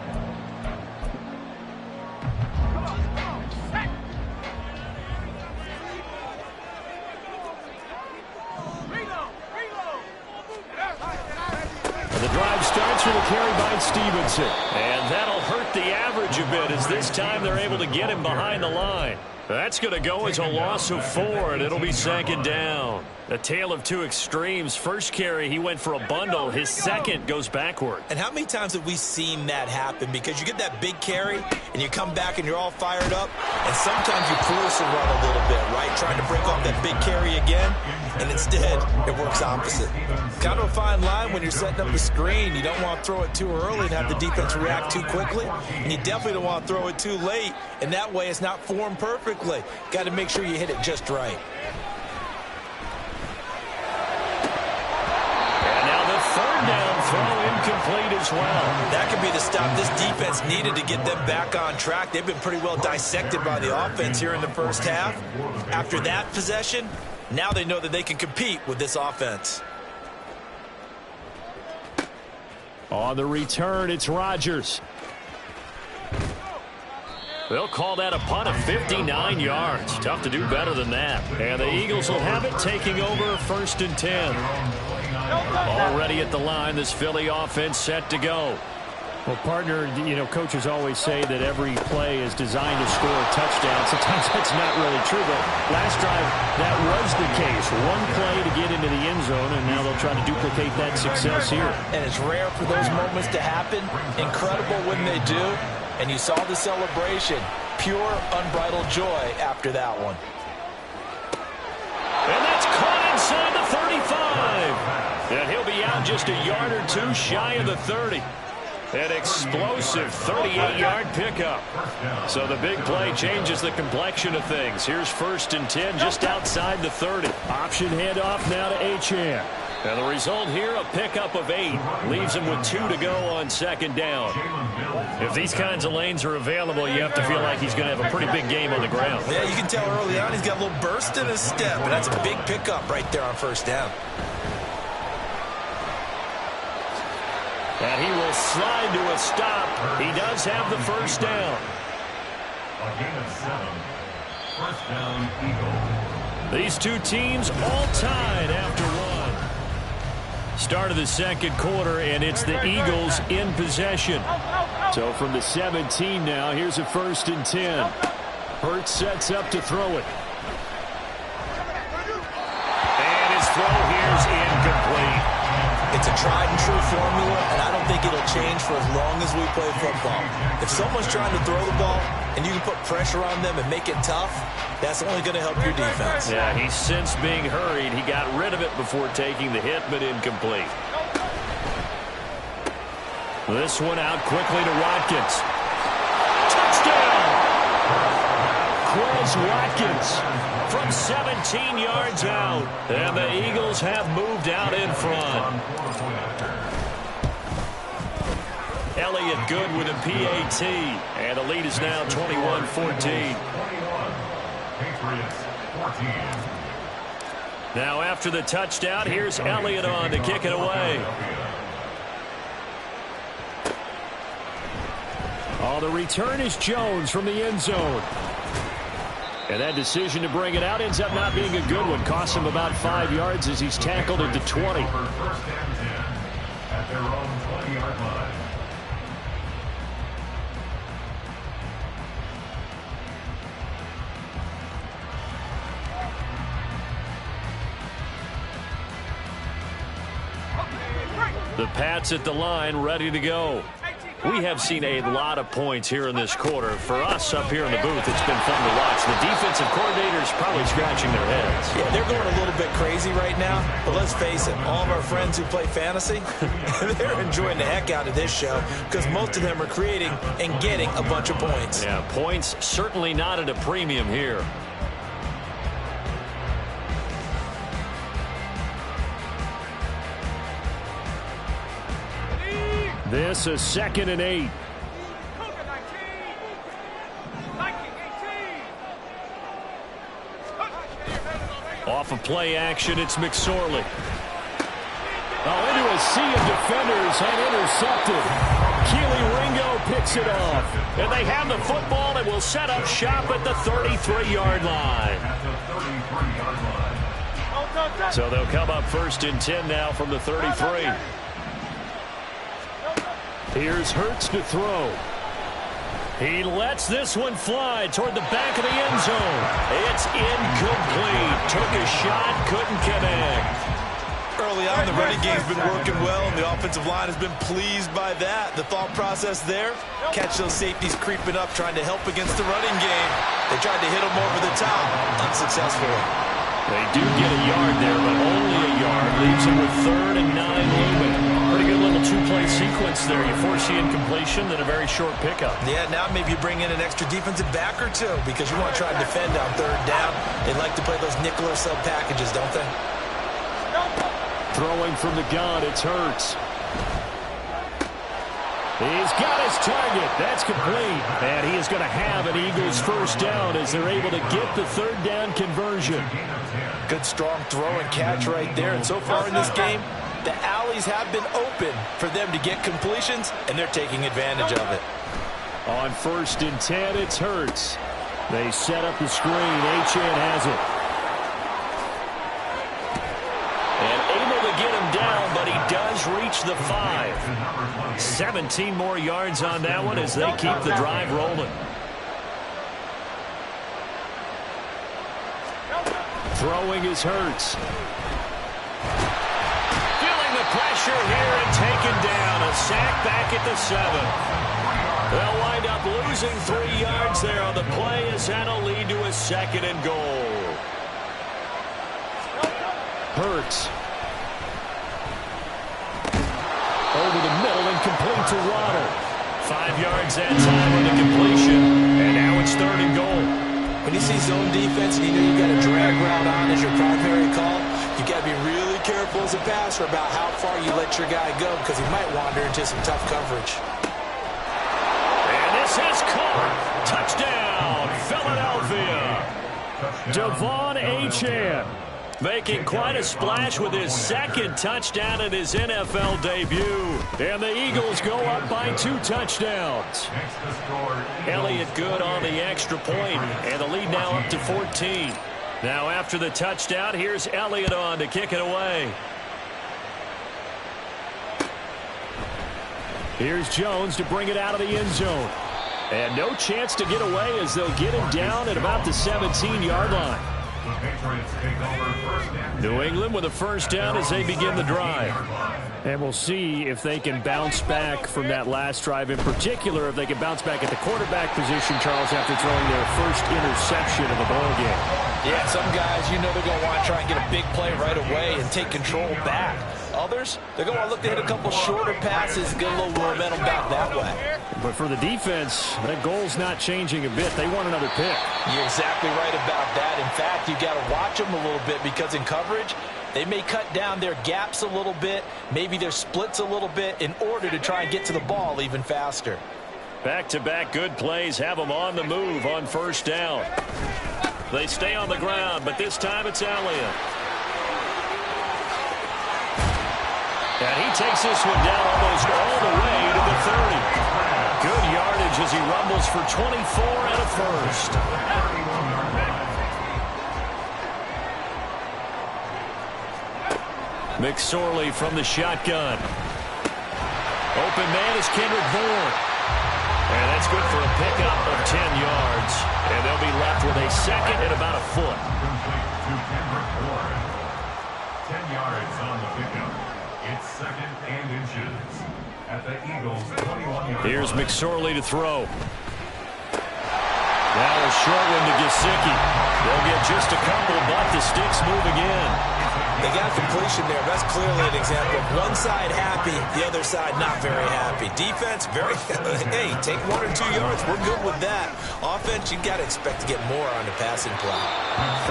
The drive starts with a carry by Stevenson. And that'll hurt the average a bit as this time they're able to get him behind the line. That's going to go as a loss of 4, and it'll be 2nd down. A tale of two extremes. First carry, he went for a bundle. His second goes backward. And how many times have we seen that happen? Because you get that big carry, and you come back and you're all fired up, and sometimes you force a run a little bit, right? Trying to break off that big carry again, and instead it works opposite. Kind of a fine line when you're setting up the screen. You don't want to throw it too early and have the defense react too quickly, and you definitely don't want to throw it too late, and that way it's not formed perfectly. Got to make sure you hit it just right. Throw incomplete as well. That could be the stop this defense needed to get them back on track. They've been pretty well dissected by the offense here in the first half. After that possession, now they know that they can compete with this offense. On the return, it's Rodgers. They'll call that a punt of 59 yards. Tough to do better than that. And the Eagles will have it, taking over 1st and 10. Already at the line, this Philly offense set to go. Well, partner, coaches always say that every play is designed to score a touchdown. Sometimes that's not really true, but last drive, that was the case. One play to get into the end zone, and now they'll try to duplicate that success here. And it's rare for those moments to happen. Incredible when they do. And you saw the celebration. Pure, unbridled joy after that one. And that's caught inside the 35. And he'll be out just a yard or two shy of the 30. An explosive 38-yard pickup. So the big play changes the complexion of things. Here's 1st and 10 just outside the 30. Option handoff now to Achane. And the result here, a pickup of 8. Leaves him with 2 to go on 2nd down. If these kinds of lanes are available, you have to feel like he's going to have a pretty big game on the ground. Yeah, you can tell early on he's got a little burst in his step, and that's a big pickup right there on 1st down. And he will slide to a stop. He does have the 1st down. A gain of 7. 1st down, Eagles. These two teams all tied after one. Start of the 2nd quarter, and it's the Eagles in possession. So from the 17 now, here's a 1st and 10. Hurts sets up to throw it. And his throw here's incomplete. It's a tried-and-true formula, and I don't think it'll change for as long as we play football. If someone's trying to throw the ball and you can put pressure on them and make it tough, that's only going to help your defense. Yeah, he's since being hurried. He got rid of it before taking the hit, but incomplete. This one out quickly to Watkins. Touchdown! Quills Here's Watkins from 17 yards out. And the Eagles have moved out in front. Elliott Good with a PAT. And the lead is now 21-14. Now after the touchdown, here's Elliott on to kick it away. Oh, the return is Jones from the end zone. And that decision to bring it out ends up not being a good one. Costs him about 5 yards as he's tackled into 20. First and 10 at their own 20-yard line. The Pats at the line, ready to go. We have seen a lot of points here in this quarter. For us up here in the booth, it's been fun to watch. The defensive coordinators probably scratching their heads. Yeah, they're going a little bit crazy right now. But let's face it, all of our friends who play fantasy, they're enjoying the heck out of this show because most of them are creating and getting a bunch of points. Yeah, points certainly not at a premium here. This is 2nd and 8. Off of play action, it's McSorley. Oh, into a sea of defenders and intercepted. Keely Ringo picks it off. And they have the football and will set up shop at the 33-yard line. So they'll come up 1st and 10 now from the 33. Here's Hurts to throw. He lets this one fly toward the back of the end zone. It's incomplete. Took a shot, couldn't connect. Early on, the running game's been working well, and the offensive line has been pleased by that. The thought process there, catch those safeties creeping up, trying to help against the running game. They tried to hit them over the top, unsuccessfully. They do get a yard there, but only a yard. Leaves them with 3rd and 9 looming. Pretty good little two-play sequence there. You force the incompletion, then a very short pickup. Yeah, now maybe you bring in an extra defensive back or two because you want to try to defend on 3rd down. They like to play those nickel or sub packages, don't they? Throwing from the gun, it's Hurts. He's got his target. That's complete. And he is going to have an Eagles first down as they're able to get the 3rd down conversion. Good strong throw and catch right there. And so far in this game, the alleys have been open for them to get completions, and they're taking advantage of it. On 1st and 10, it's Hurts. They set up the screen. Achane has it. And able to get him down, but he does reach the 5. 17 more yards on that one as they keep the drive rolling. Throwing is Hurts. Feeling the pressure here and taken down. A sack back at the 7. They'll wind up losing 3 yards there on the play as that'll lead to a 2nd and goal. Hurts. Over the middle and complete to Waddle. 5 yards that time on the completion. And now it's 3rd and goal. When you see zone defense and you know you've got a drag route on as your primary call, you've got to be really careful as a passer about how far you let your guy go because he might wander into some tough coverage. And this has caught. Touchdown, Philadelphia. Devon Achane making quite a splash with his 2nd touchdown in his NFL debut. And the Eagles go up by 2 touchdowns. Elliott Good on the extra point, and the lead now up to 14. Now after the touchdown, here's Elliott on to kick it away. Here's Jones to bring it out of the end zone. And no chance to get away as they'll get him down at about the 17-yard line. New England with a first down as they begin the drive. And we'll see if they can bounce back from that last drive. In particular, if they can bounce back at the quarterback position, Charles, after throwing their first interception of the ball game. Yeah, some guys, you know they're going to want to try and get a big play right away and take control back Others, they're going to look to hit a couple shorter passes, get a little momentum back that way. But for the defense, that goal's not changing a bit. They want another pick. You're exactly right about that. In fact, you got to watch them a little bit because in coverage, they may cut down their gaps a little bit, maybe their splits a little bit in order to try and get to the ball even faster. Back-to-back good plays have them on the move on first down. They stay on the ground, but this time it's Elliott. And he takes this one down almost all the way to the 30. Good yardage as he rumbles for 24 and a first. McSorley from the shotgun. Open man is Kendrick Bourne. And that's good for a pickup of 10 yards. And they'll be left with a second and about a foot. Complete to Kendrick Bourne. 10 yards on the pickup. It's second and inches at the Eagles' 21-yard line. Here's McSorley to throw. Now a short one to Gesicki. They'll get just a couple, but the sticks move again. They got completion there. That's clearly an example of one side happy, the other side not very happy. Defense, very, hey, take 1 or 2 yards. We're good with that. Offense, you got to expect to get more on the passing play.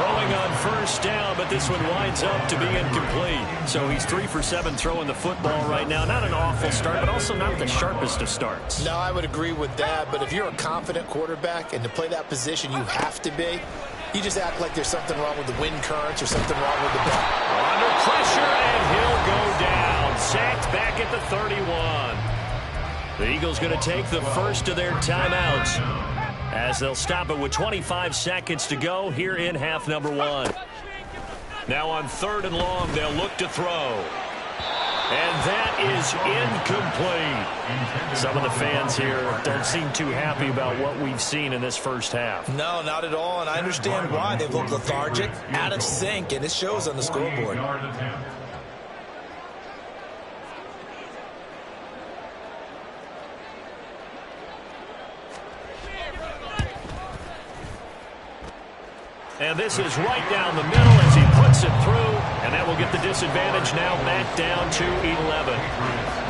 Throwing on first down, but this one winds up to be incomplete. So he's 3 for 7 throwing the football right now. Not an awful start, but also not the sharpest of starts. No, I would agree with that. But if you're a confident quarterback and to play that position, you have to be. You just act like there's something wrong with the wind currents or something wrong with the ball. Under pressure, and he'll go down. Sacked back at the 31. The Eagles going to take the first of their timeouts as they'll stop it with 25 seconds to go here in half number 1. Now on 3rd and long, they'll look to throw. And that is incomplete. Some of the fans here don't seem too happy about what we've seen in this first half. No, not at all, and I understand why. They've looked lethargic, out of sync, and it shows on the scoreboard. And this is right down the middle as he puts it through. And that will get the disadvantage now back down to 11.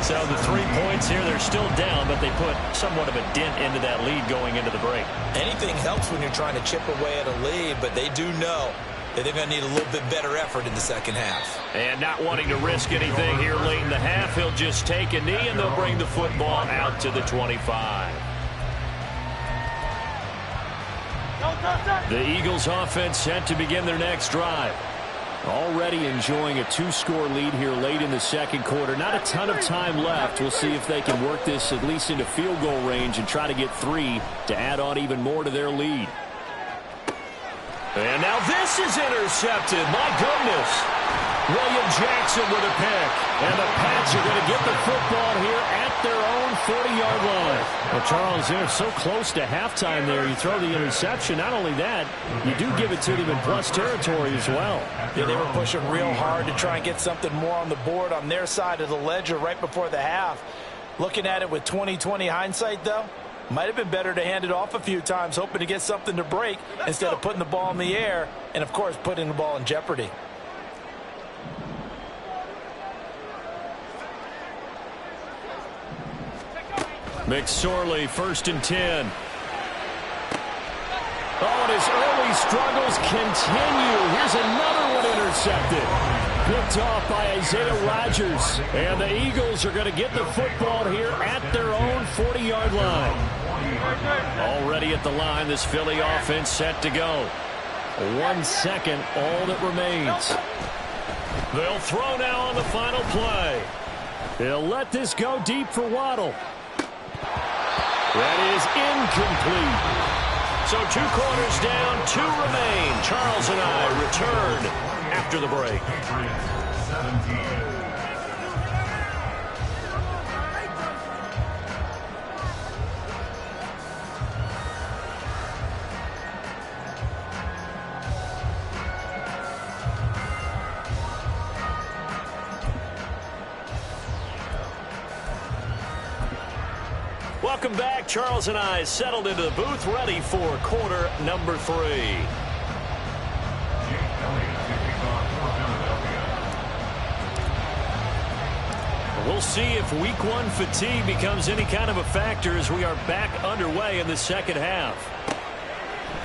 So the 3 points here, they're still down, but they put somewhat of a dent into that lead going into the break. Anything helps when you're trying to chip away at a lead, but they do know that they're going to need a little bit better effort in the second half. And not wanting to risk anything here late in the half, he'll just take a knee, and they'll bring the football out to the 25. The Eagles offense set to begin their next drive. Already enjoying a 2-score lead here late in the second quarter. Not a ton of time left. We'll see if they can work this at least into field goal range and try to get 3 to add on even more to their lead. And now this is intercepted. My goodness. William Jackson with a pick. And the Pats are going to get the football here at their own 40-yard line. Well, Charles, they're so close to halftime there. You throw the interception. Not only that, you do give it to them in plus territory as well. Yeah, they were pushing real hard to try and get something more on the board on their side of the ledger right before the half. Looking at it with 20/20 hindsight, though, might have been better to hand it off a few times, hoping to get something to break instead of putting the ball in the air and, of course, putting the ball in jeopardy. McSorley, 1st and 10. Oh, and his early struggles continue. Here's another one intercepted. Picked off by Isaiah Rodgers. And the Eagles are going to get the football here at their own 40-yard line. Already at the line, this Philly offense set to go. 1 second, all that remains. They'll throw now on the final play. They'll let this go deep for Waddle. That is incomplete. So 2 quarters down, 2 remain. Charles and I return after the break. Welcome back. Charles and I settled into the booth, ready for quarter number 3. We'll see if week one fatigue becomes any kind of a factor as we are back underway in the second half.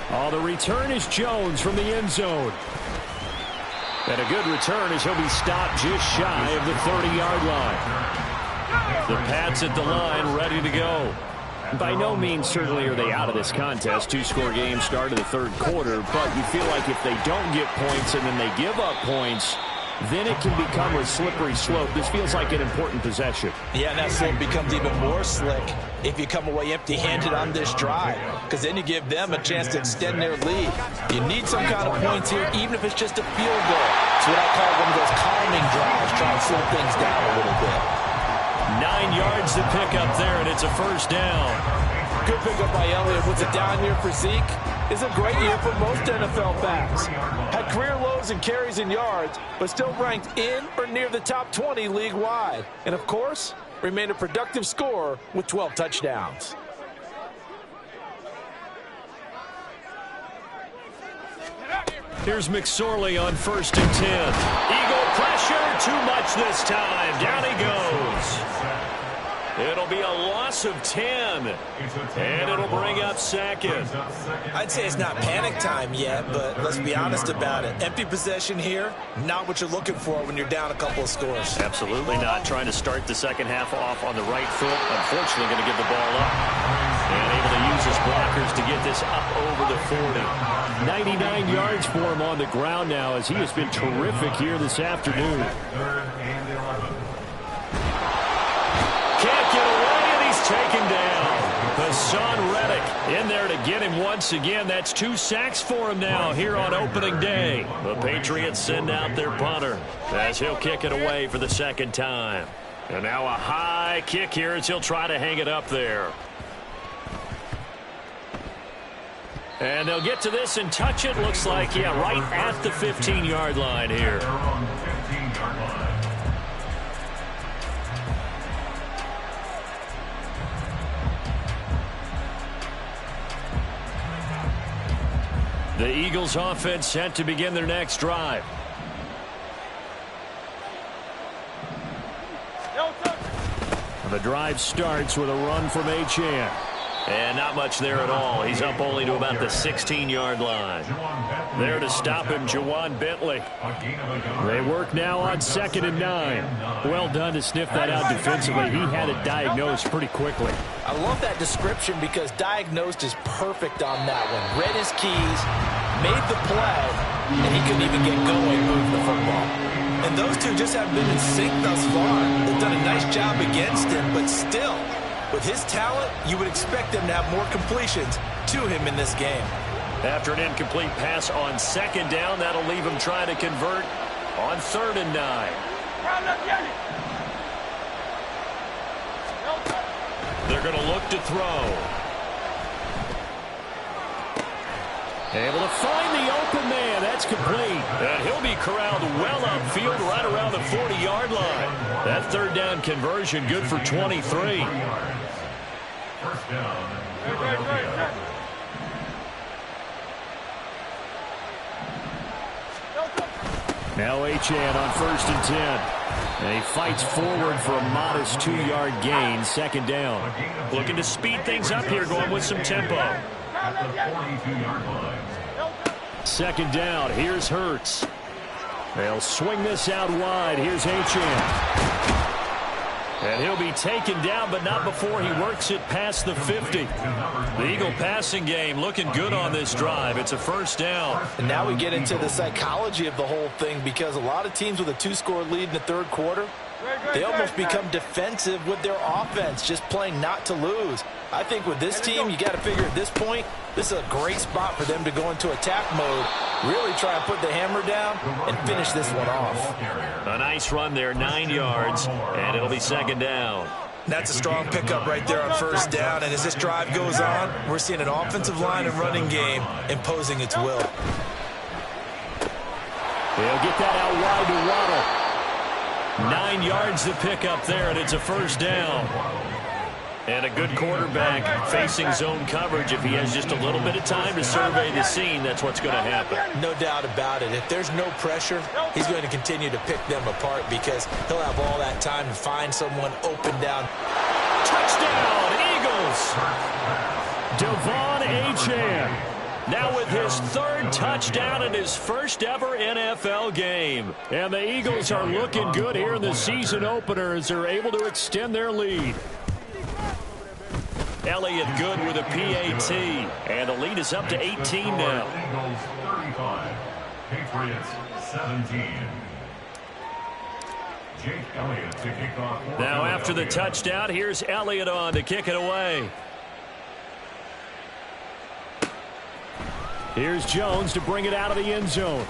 Oh, the return is Jones from the end zone. And a good return as he'll be stopped just shy of the 30-yard line. The Pats at the line ready to go. By no means certainly are they out of this contest. Two-score game start of the third quarter, but you feel like if they don't get points and then they give up points, then it can become a slippery slope. This feels like an important possession. Yeah, and that slope becomes even more slick if you come away empty-handed on this drive, because then you give them a chance to extend their lead. You need some kind of points here, even if it's just a field goal. It's what I call one of those calming drives, trying to slow things down a little bit. 9 yards to pick up there, and it's a first down. Good pickup by Elliott. What's a down year for Zeke? It's a great year for most NFL backs. Had career lows in carries and yards, but still ranked in or near the top 20 league-wide. And, of course, remained a productive scorer with 12 touchdowns. Here's McSorley on 1st and 10. Eagle pressure, too much this time. Down he goes. It'll be a loss of 10, and it'll bring up second. I'd say it's not panic time yet, but let's be honest about it. Empty possession here, not what you're looking for when you're down a couple of scores. Absolutely not. Trying to start the second half off on the right foot. Unfortunately, going to give the ball up. And able to use his blockers to get this up over the 40. 99 yards for him on the ground now as he has been terrific here this afternoon. Can't get away, and he's taken down. Hassan Reddick in there to get him once again. That's 2 sacks for him now here on opening day. The Patriots send out their punter as he'll kick it away for the second time. And now a high kick here as he'll try to hang it up there. And they'll get to this and touch it. Looks like, yeah, right at the 15-yard line here. The Eagles offense set to begin their next drive. The drive starts with a run from Achane. And not much there at all. He's up only to about the 16-yard line. There to stop him, Juwan Bentley. They work now on 2nd and 9. Well done to sniff that out defensively. He had it diagnosed pretty quickly. I love that description because diagnosed is perfect on that one. Read his keys, made the play, and he couldn't even get going moving the football. And those two just haven't been in sync thus far. They've done a nice job against him, but still, with his talent, you would expect them to have more completions to him in this game. After an incomplete pass on 2nd down, that'll leave him trying to convert on 3rd and 9. They're going to look to throw. Able to find the open man. That's complete. And he'll be corralled well upfield right around the 40-yard line. That 3rd down conversion good for 23. First down. Now Achane on 1st and 10. And he fights forward for a modest 2-yard gain. 2nd down. Looking to speed things up here, going with some tempo. At the 42-yard line. 2nd down. Here's Hurts. They'll swing this out wide. Here's Achane. And he'll be taken down, but not before he works it past the 50. The Eagle passing game looking good on this drive. It's a 1st down. And now we get into the psychology of the whole thing because a lot of teams with a 2-score lead in the 3rd quarter, they almost become defensive with their offense, just playing not to lose. I think with this team, you got to figure at this point, this is a great spot for them to go into attack mode, really try and put the hammer down and finish this one off. A nice run there, 9 yards, and it'll be 2nd down. That's a strong pickup right there on 1st down, and as this drive goes on, we're seeing an offensive line and running game imposing its will. They'll get that out wide to Waddle. 9 yards to pick up there, and it's a 1st down. And a good quarterback facing zone coverage. If he has just a little bit of time to survey the scene, that's what's going to happen. No doubt about it. If there's no pressure, he's going to continue to pick them apart because he'll have all that time to find someone open down. Touchdown, Eagles! Devon Achane. Now with his third touchdown in his first ever NFL game. And the Eagles are looking good here in the season opener as they're able to extend their lead. Elliott good with a PAT. And the lead is up to 18 now. Eagles 35, Patriots 17. Jake Elliott to kick off. Now after the touchdown, here's Elliott on to kick it away. Here's Jones to bring it out of the end zone.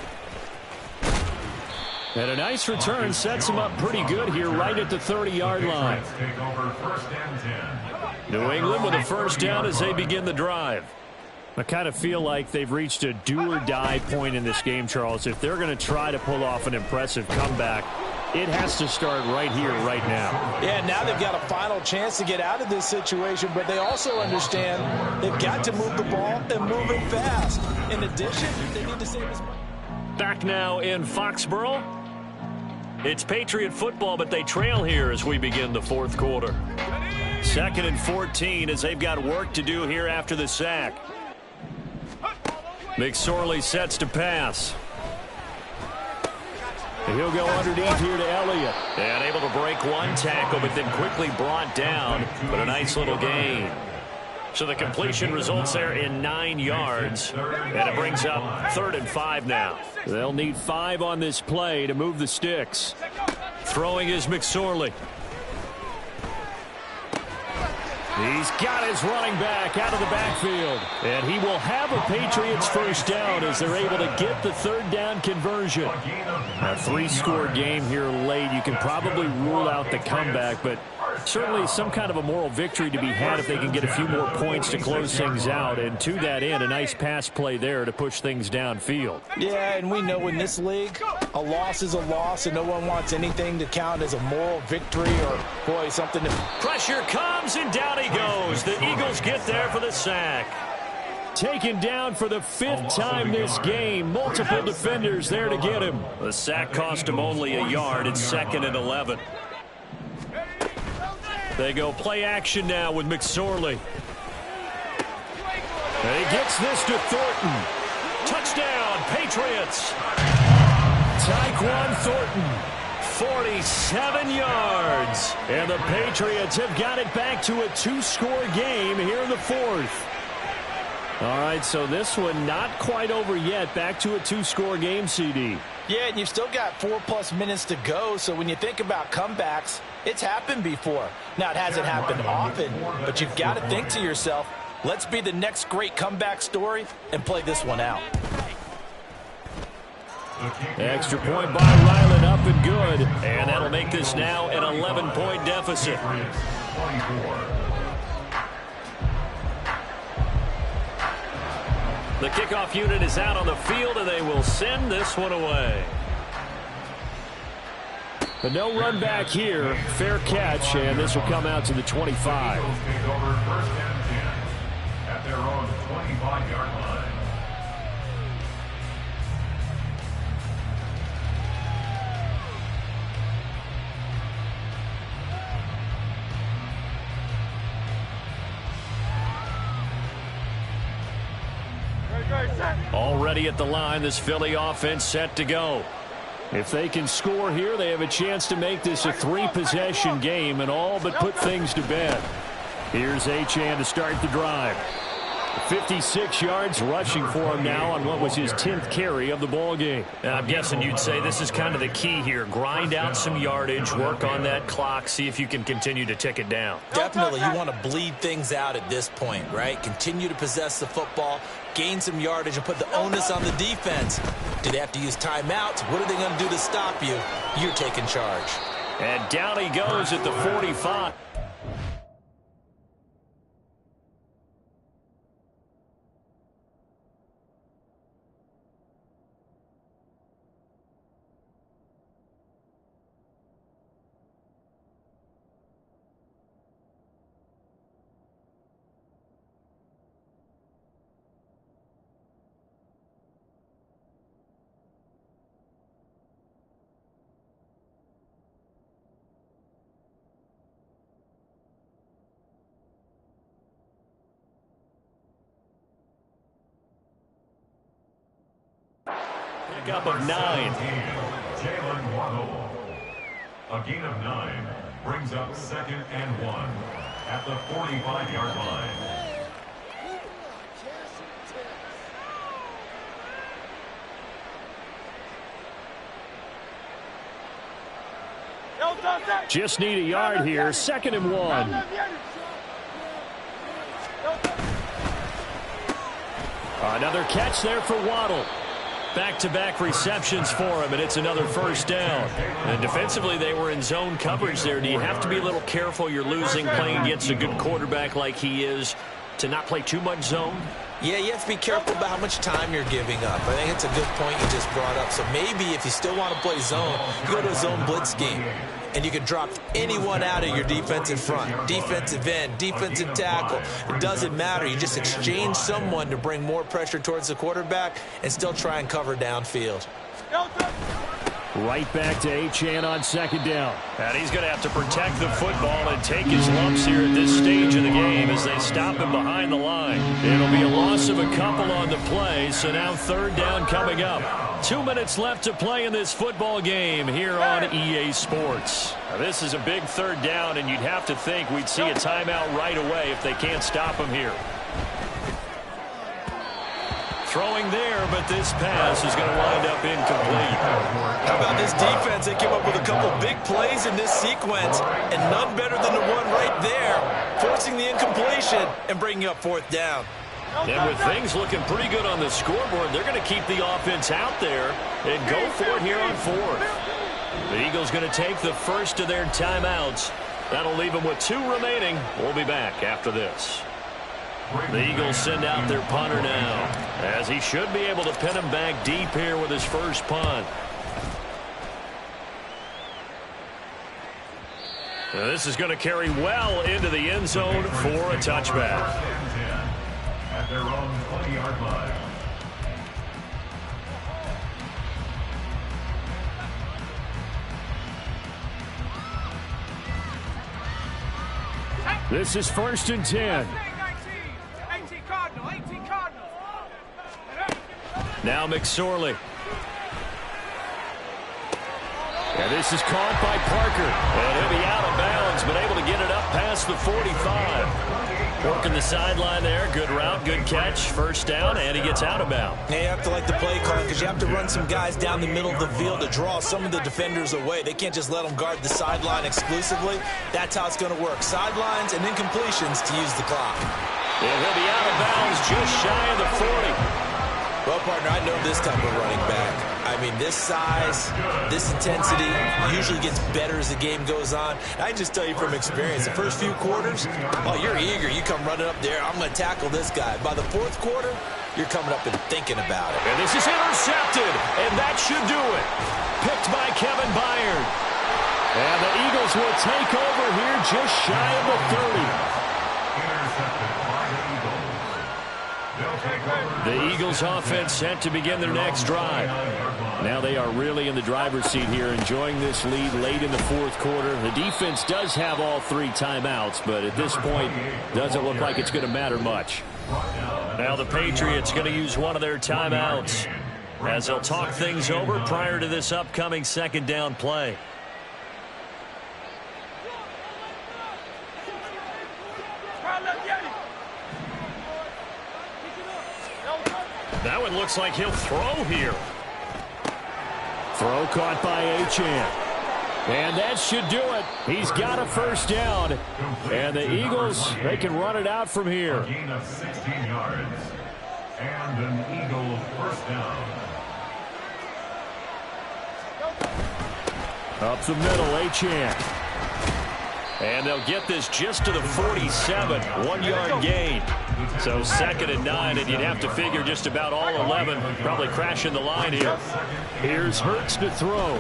And a nice return sets him up pretty good here right at the 30-yard line. Take over first and 10. New England with a first down as they begin the drive. I kind of feel like they've reached a do-or-die point in this game, Charles. If they're going to try to pull off an impressive comeback, it has to start right here, right now. Yeah, now they've got a final chance to get out of this situation, but they also understand they've got to move the ball and move it fast. In addition, they need to save as much. Back now in Foxborough. It's Patriot football, but they trail here as we begin the fourth quarter. 2nd and 14 as they've got work to do here after the sack. McSorley sets to pass. He'll go underneath here to Elliott. And able to break one tackle, but then quickly brought down. But a nice little gain. So the completion results there in 9 yards. And it brings up 3rd and 5 now. They'll need 5 on this play to move the sticks. Throwing is McSorley. He's got his running back out of the backfield. And he will have a Patriots first down as they're able to get the 3rd down conversion. A 3-score game here late. You can probably rule out the comeback, but certainly some kind of a moral victory to be had if they can get a few more points to close things out. And to that end, a nice pass play there to push things downfield. Yeah, and we know in this league, a loss is a loss, and no one wants anything to count as a moral victory or, boy, something to... Pressure comes, and down he goes. The Eagles get there for the sack. Taken down for the 5th time this game. Multiple defenders there to get him. The sack cost him only a yard. It's 2nd and 11. They go play action now with McSorley. And he gets this to Thornton. Touchdown, Patriots. Tyquan Thornton, 47 yards. And the Patriots have got it back to a 2-score game here in the 4th. All right, so this one not quite over yet. Back to a 2-score game, CD. Yeah, and you've still got 4+ minutes to go, so when you think about comebacks, it's happened before. Now, it hasn't happened often, but you've got to think to yourself, let's be the next great comeback story and play this one out. Extra point by Ryland, up and good. And that'll make this now an 11-point deficit. 24. The kickoff unit is out on the field, and they will send this one away. But no run back here. Fair catch, and this will come out to the 25. Eagles take over first and 10 at their own 25-yard line. Already at the line, this Philly offense set to go. If they can score here, they have a chance to make this a 3-possession game and all but put things to bed. Here's Achane to start the drive. 56 yards rushing for him now on what was his 10th carry of the ball game. I'm guessing you'd say this is kind of the key here. Grind out some yardage, work on that clock, see if you can continue to tick it down. Definitely, you want to bleed things out at this point, right? Continue to possess the football, gain some yardage, and put the onus on the defense. Do they have to use timeouts? What are they going to do to stop you? You're taking charge. And down he goes at the 45. pickup of 9. Jalen Waddle. A gain of 9 brings up 2nd and 1 at the 45-yard line. Just need a yard here. 2nd and 1. Another catch there for Waddle. Back-to-back receptions for him, and it's another first down. And defensively, they were in zone coverage there. Do you have to be a little careful? You're losing playing against a good quarterback like he is to not play too much zone? Yeah, you have to be careful about how much time you're giving up. I think it's a good point you just brought up. So maybe if you still want to play zone, you go to a zone blitz scheme. And you can drop anyone out of your defensive front, defensive end, defensive tackle. It doesn't matter. You just exchange someone to bring more pressure towards the quarterback and still try and cover downfield. Right back to Achane on 2nd down. And he's going to have to protect the football and take his lumps here at this stage of the game as they stop him behind the line. It'll be a loss of a couple on the play, so now 3rd down coming up. 2 minutes left to play in this football game here on EA Sports. Now, this is a big 3rd down, and you'd have to think we'd see a timeout right away if they can't stop him here. Throwing there, but this pass is going to wind up incomplete. How about this defense? They came up with a couple big plays in this sequence, and none better than the one right there, forcing the incompletion and bringing up 4th down. And with things looking pretty good on the scoreboard, they're going to keep the offense out there and go for it here on 4th. The Eagles going to take the first of their timeouts. That'll leave them with 2 remaining. We'll be back after this. The Eagles send out their punter now, as he should be able to pin him back deep here with his first punt. Now this is going to carry well into the end zone for a touchback. At their own 20-yard line. This is 1st and 10. Now McSorley. And this is caught by Parker. And he'll be out of bounds, but able to get it up past the 45. Working the sideline there. Good route, good catch. 1st down, and he gets out of bounds. Yeah, you have to like the play call because you have to run some guys down the middle of the field to draw some of the defenders away. They can't just let them guard the sideline exclusively. That's how it's going to work. Sidelines and incompletions to use the clock. And he'll be out of bounds just shy of the 40. Well, partner, I know this type of running back. I mean, this size, this intensity usually gets better as the game goes on. I can just tell you from experience, the first few quarters, oh, you're eager. You come running up there, I'm going to tackle this guy. By the 4th quarter, you're coming up and thinking about it. And this is intercepted, and that should do it. Picked by Kevin Byard. And the Eagles will take over here just shy of the 30. Intercepted by the Eagles. The Eagles offense set to begin their next drive. Now they are really in the driver's seat here, enjoying this lead late in the 4th quarter. The defense does have all 3 timeouts, but at this point, doesn't look like it's going to matter much. Now the Patriots going to use one of their timeouts as they'll talk things over prior to this upcoming 2nd down play. That one looks like he'll throw here. Throw caught by Achane. And that should do it. He's got a 1st down. And the Eagles, they can run it out from here. A gain of 16 yards. And an Eagle 1st down. Up the middle, Achane. And they'll get this just to the 47, 1-yard gain. So 2nd and 9, and you'd have to figure just about all 11 probably crashing the line here. Here's Hurts to throw.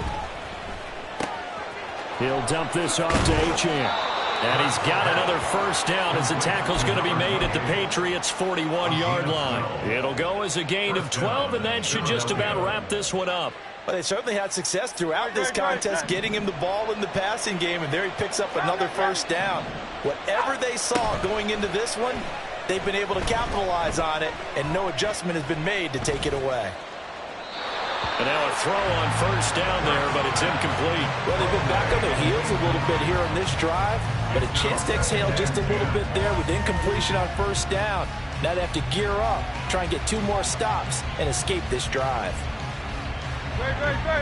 He'll dump this off to Achane. And he's got another 1st down as the tackle's going to be made at the Patriots' 41-yard line. It'll go as a gain of 12, and that should just about wrap this one up. Well, they certainly had success throughout this contest getting him the ball in the passing game, and there he picks up another 1st down. Whatever they saw going into this one, they've been able to capitalize on it, and no adjustment has been made to take it away. And now a throw on first down there, but it's incomplete. Well, they've been back on their heels a little bit here on this drive, but a chance to exhale just a little bit there with incompletion on first down. Now they have to gear up, try and get 2 more stops, and escape this drive.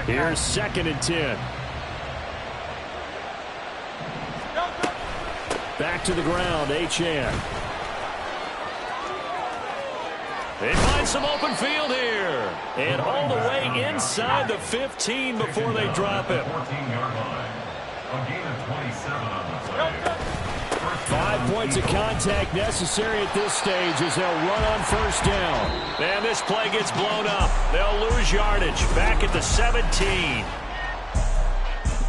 Here's 2nd and 10. Back to the ground, Achane. They find some open field here. And all the way inside the 15 before they drop it. 14-yard line. A gain of 27 on the play. 5 points of contact necessary at this stage as they'll run on first down. And this play gets blown up. They'll lose yardage. Back at the 17.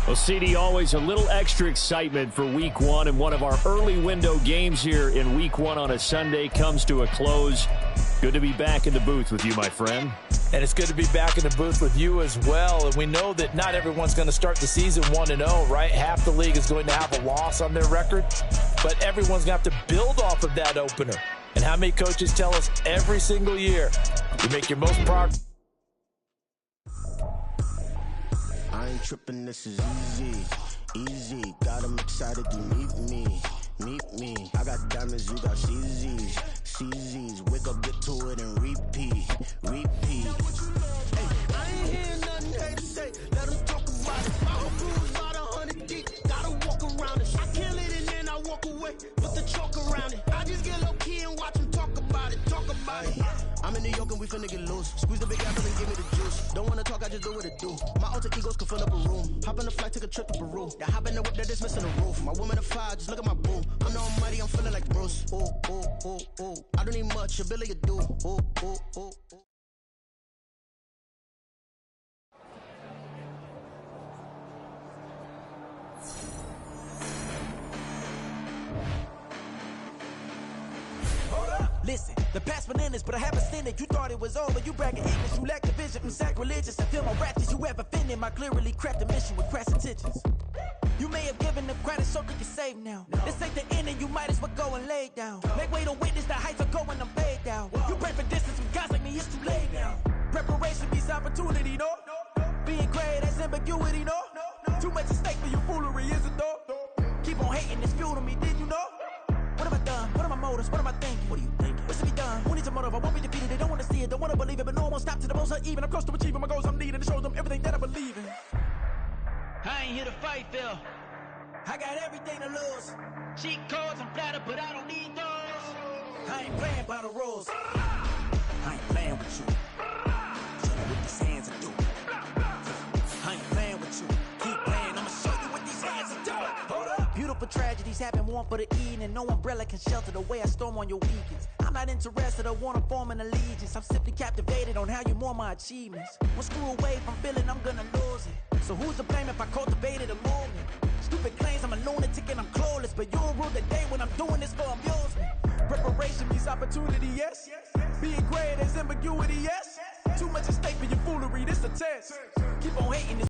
Well, CD, always a little extra excitement for Week 1, and one of our early window games here in Week 1 on a Sunday comes to a close. Good to be back in the booth with you, my friend. And it's good to be back in the booth with you as well. And we know that not everyone's going to start the season 1-0, right? Half the league is going to have a loss on their record. But everyone's going to have to build off of that opener. And how many coaches tell us every single year, you make your most progress. I ain't tripping, this is easy, easy. Got 'em excited to meet me. I got diamonds, you got CZs. Wake up, get to it, and repeat. Hey, I ain't hear nothing they to say. Let 'em talk about it. I'm a cruise about 100 deep. Gotta walk around it. I kill it and then I walk away. Put the chalk around it. I just get low key and watch them talk about it. I'm in New York and we finna get loose. Squeeze the big apple and give me the juice. Don't wanna talk, I just do what it do. My alter egos can fill up a room. Hop on the flight, take a trip to Peru. That hop in the whip that is missing the roof. My woman a fire, just look at my boo. I'm the almighty, I'm feeling like Bruce. Ooh. I don't need much, a billy you do. Ooh. Listen, the past bananas, but I haven't seen it. You thought it was over, you bragging English, you lack the vision from sacrilegious. I feel my raptures, you ever offended my clearly crafted mission with crass intentions. You may have given them credit so they can save now. This ain't the end and you might as well go and lay down. Make way to witness the heights are going, I'm paid down. You pray for distance with guys like me, it's too late now. Preparation beats opportunity, no? Being great, that's ambiguity, no? Too much at stake for your foolery, is it though? Keep on hating, it's fuel to me, did you know? What have I done? What are my motives? What am I thinking? What are you thinking? What's to be done? Who needs a motive? I won't be defeated. They don't want to see it, don't want to believe it, but no one won't stop to the most uneven. I'm close to achieving my goals. I'm needing to show them everything that I believe in. I ain't here to fight, Phil. I got everything to lose. Cheat codes, I'm flattered, but I don't need those. I ain't playing by the rules. I ain't playing with you. Show me what these hands are doing. I ain't playing with you. Keep playing, I'ma show you what these hands are doing. Hold up. Beautiful tragedies happen, one for the evening. No umbrella can shelter the way I storm on your weekends. I'm not interested, I wanna form an allegiance. I'm simply captivated on how you more my achievements. One screw away from feeling I'm gonna lose it. So who's to blame if I cultivated a movement? Stupid claims I'm a lunatic and I'm clueless, but you'll rule the day when I'm doing this for amusement. Preparation means opportunity, yes. Being great is ambiguity, yes. Too much at stake for your foolery, this a test. Keep on hating this.